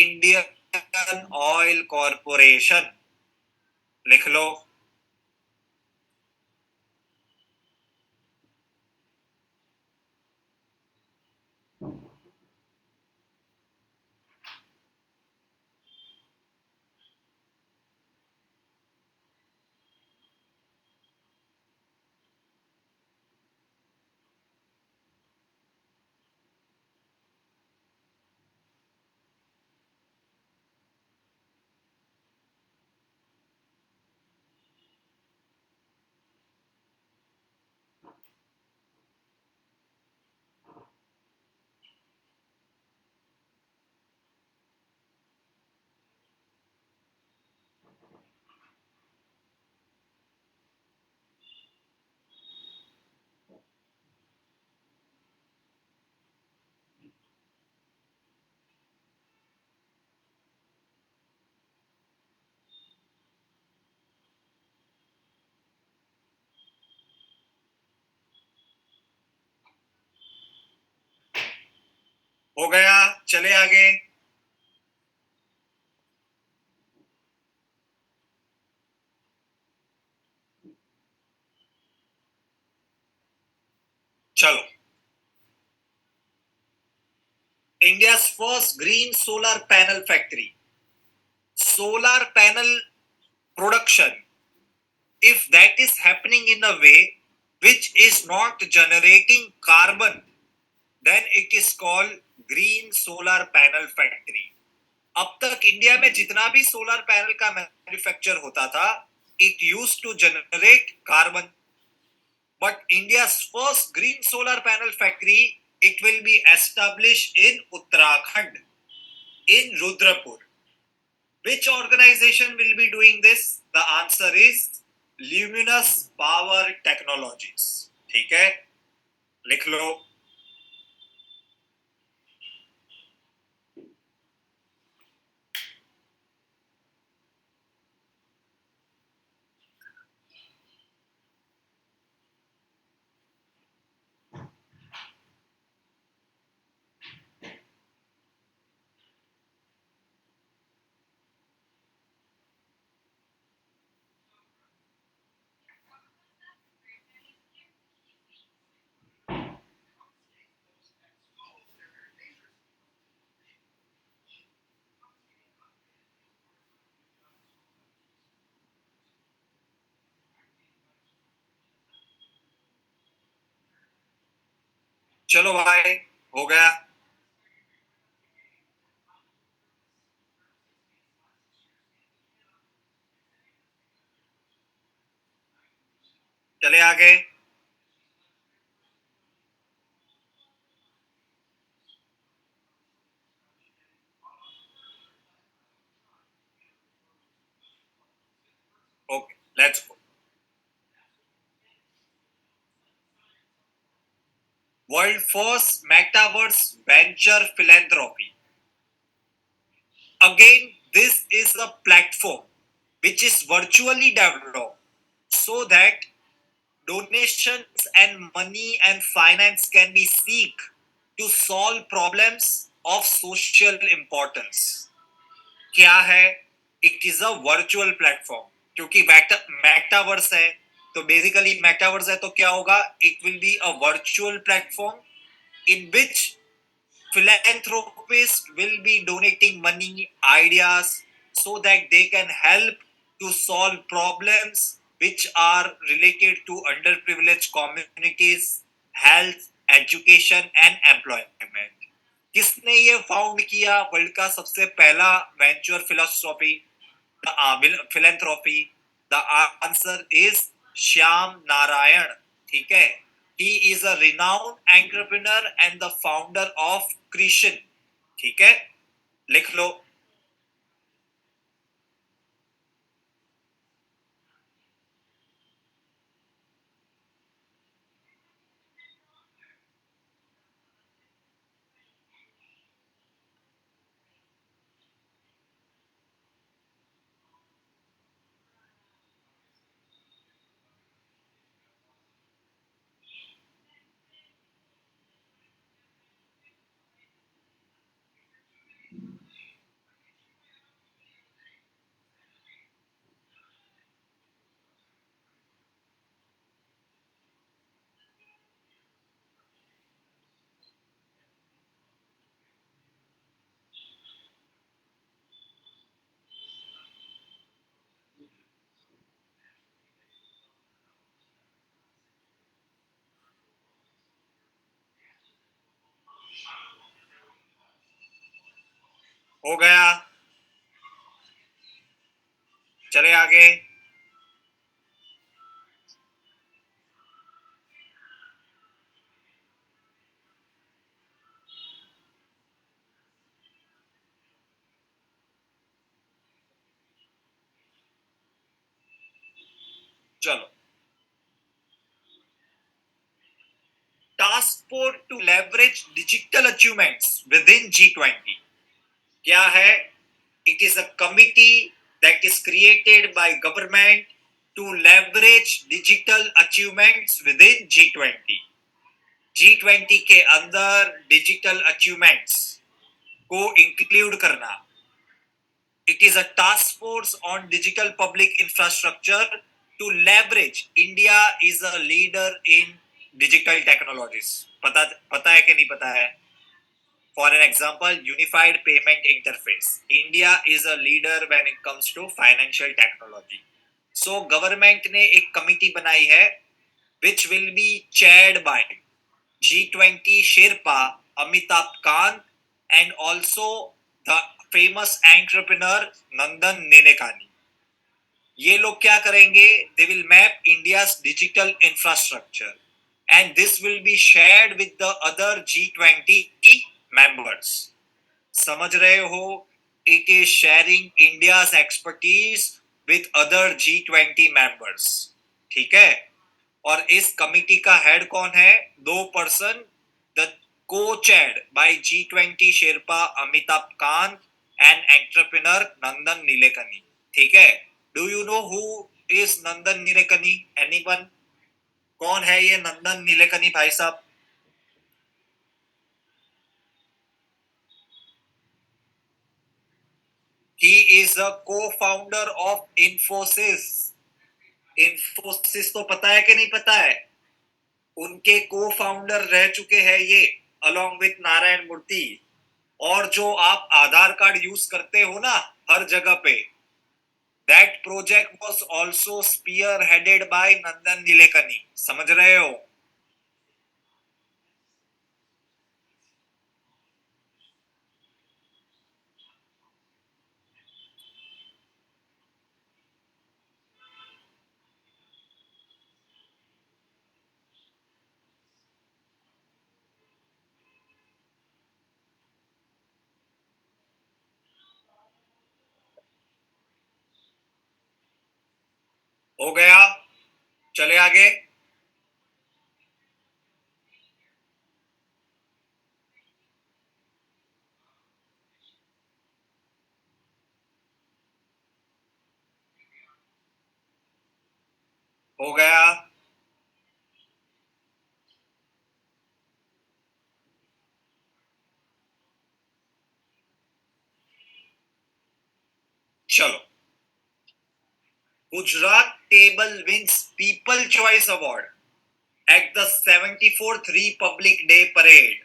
Indian oil corporation. लिख लो. हो गया, चले आगे. चलो. India's first green solar panel factory. Solar panel production, if that is happening in a way which is not generating carbon, then it is called green solar panel factory. अब तक India में जितना भी सोलर पैनल का manufacture होता था, it used to generate carbon. But India's first green solar panel factory, it will be established in Uttarakhand, in Rudrapur. Which organization will be doing this? The answer is Luminous Power Technologies. ठीक है, लिख लो. चलो भाई, हो गया. चले आगे. Okay, let's go. World first metaverse venture philanthropy. Again, this is a platform which is virtually developed so that donations and money and finance can be seek to solve problems of social importance. क्या है? It is a virtual platform. क्योंकि metaverse है, तो basically metaverse है तो क्या होगा? It will be a virtual platform in which philanthropists will be donating money, ideas, so that they can help to solve problems which are related to underprivileged communities, health, education and employment. किसने ये found किया? World का सबसे पहला venture philosophy philanthropy. The answer is Shyam Narayan, ठीक है, he is a renowned entrepreneur and the founder of Creation, ठीक है, लिख लो। हो गया, चले आगे। चलो, task force to leverage digital achievements with in G20 क्या है? It is a committee that is created by government to leverage digital achievements with in G20। G20 के अंदर डिजिटल अचीवमेंट्स को इंक्लूड करना। It is a task force on digital public infrastructure to leverage. India is a leader in digital technologies. पता है कि नहीं पता है? For an example, unified payment interface. India is a leader when it comes to financial technology. So government ने एक committee बनाई है which will be chaired by G20 Sherpa Amitabh Kant and also the famous entrepreneur Nandan Nilekani। ये लोग क्या करेंगे? They will map India's digital infrastructure and this will be shared with the other G20 members। समझ रहे हो? It is sharing India's expertise with other G20 members, ठीक है। और इस कमिटी का हेड कौन है? 2 person, the co-chaired by G20 sherpa Amitabh Kant and entrepreneur Nandan Nilekani, ठीक है। Do you know who is Nandan Nilekani? Anyone? कौन है ये नंदन नीलेकनी भाई साहब? He is a co-founder of Infosys। Infosys तो पता है कि नहीं पता है? उनके को फाउंडर रह चुके हैं ये अलोंग विथ नारायण मूर्ति। और जो आप आधार कार्ड यूज करते हो ना हर जगह पे, that project was also spearheaded by Nandan Nilekani. समझ रहे हो? हो गया, चले आगे। हो गया, चलो। Gujarat tableau wins people choice award at the 74th republic day parade.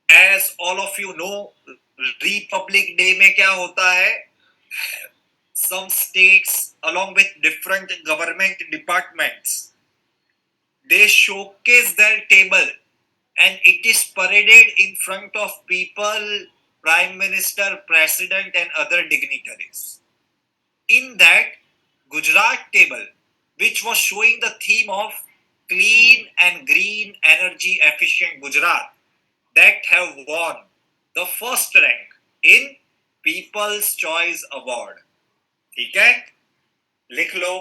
As all of you know, republic day में क्या होता है? Some states along with different government departments, they showcase their table and it is paraded in front of people, prime minister, president and other dignitaries। In that, Gujarat table, which was showing the theme of clean and green energy efficient Gujarat, that have won the first rank in People's Choice Award. ठीक है, लिख लो.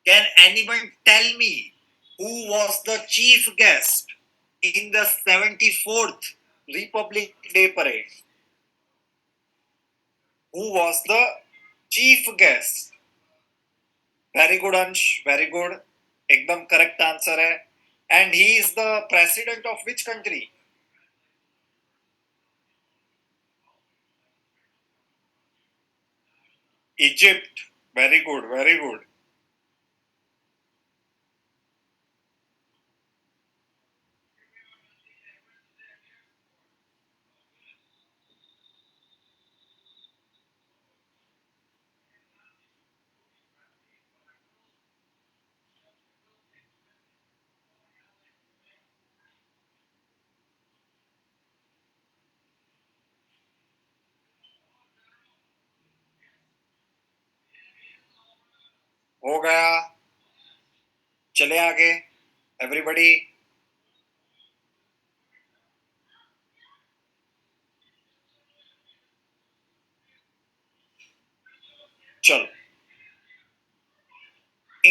Can anyone tell me who was the chief guest in the 74th Republic Day parade? Who was the chief guest? Very good, Ansh. Very good. एकदम correct answer है. And he is the president of which country? Egypt. Very good. Very good. हो गया. चले आगे. Everybody. चलो.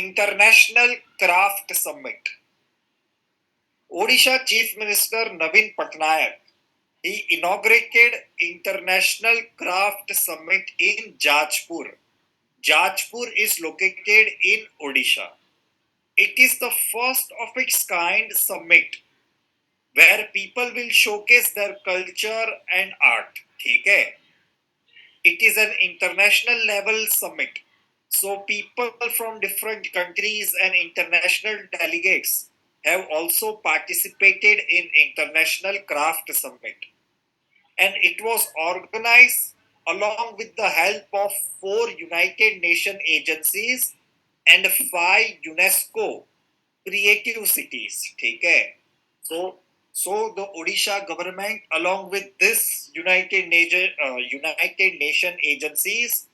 International Craft Summit. Odisha Chief Minister Navin Patnaik, he inaugurated International Craft Summit in Jajpur. Jajpur is located in Odisha. It is the first of its kind summit where people will showcase their culture and art. ठीक है? It is an international level summit. So people from different countries and international delegates have also participated in International Craft Summit. And it was organized along with the help of 4 United Nations agencies and 5 UNESCO creative cities. ठीक है? So the Odisha government, along with this United Nation agencies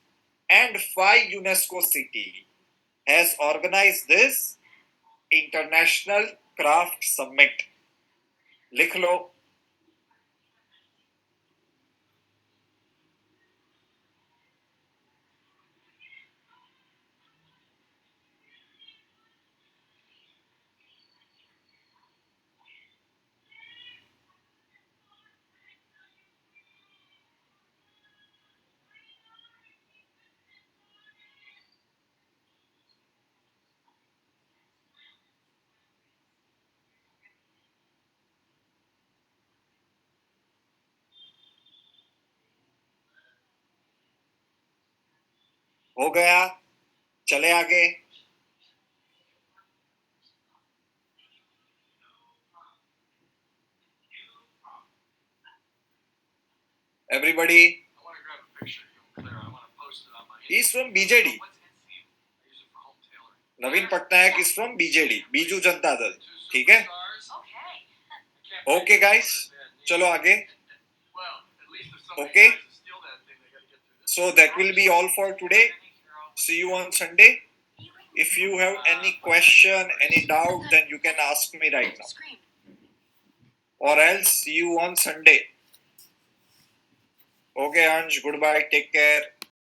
and 5 UNESCO city, has organized this International Craft Summit. लिख लो. हो गया. चले आगे. Everybody. I want to grab a picture of you, Claire. I want to post it on my. He's from BJD. What's Etsy? I use it for home tailoring. Navin Patnaik is from BJD, Biju Janata Dal. ठीक है? Okay, guys. चलो आगे. Well, at least if somebody Okay. tries to steal that thing, they got to get through this. So that will be all for today. See you on Sunday. If you have any question, any doubt, then you can ask me right now. Or else see you on Sunday. Okay, Ansh, goodbye. Take care.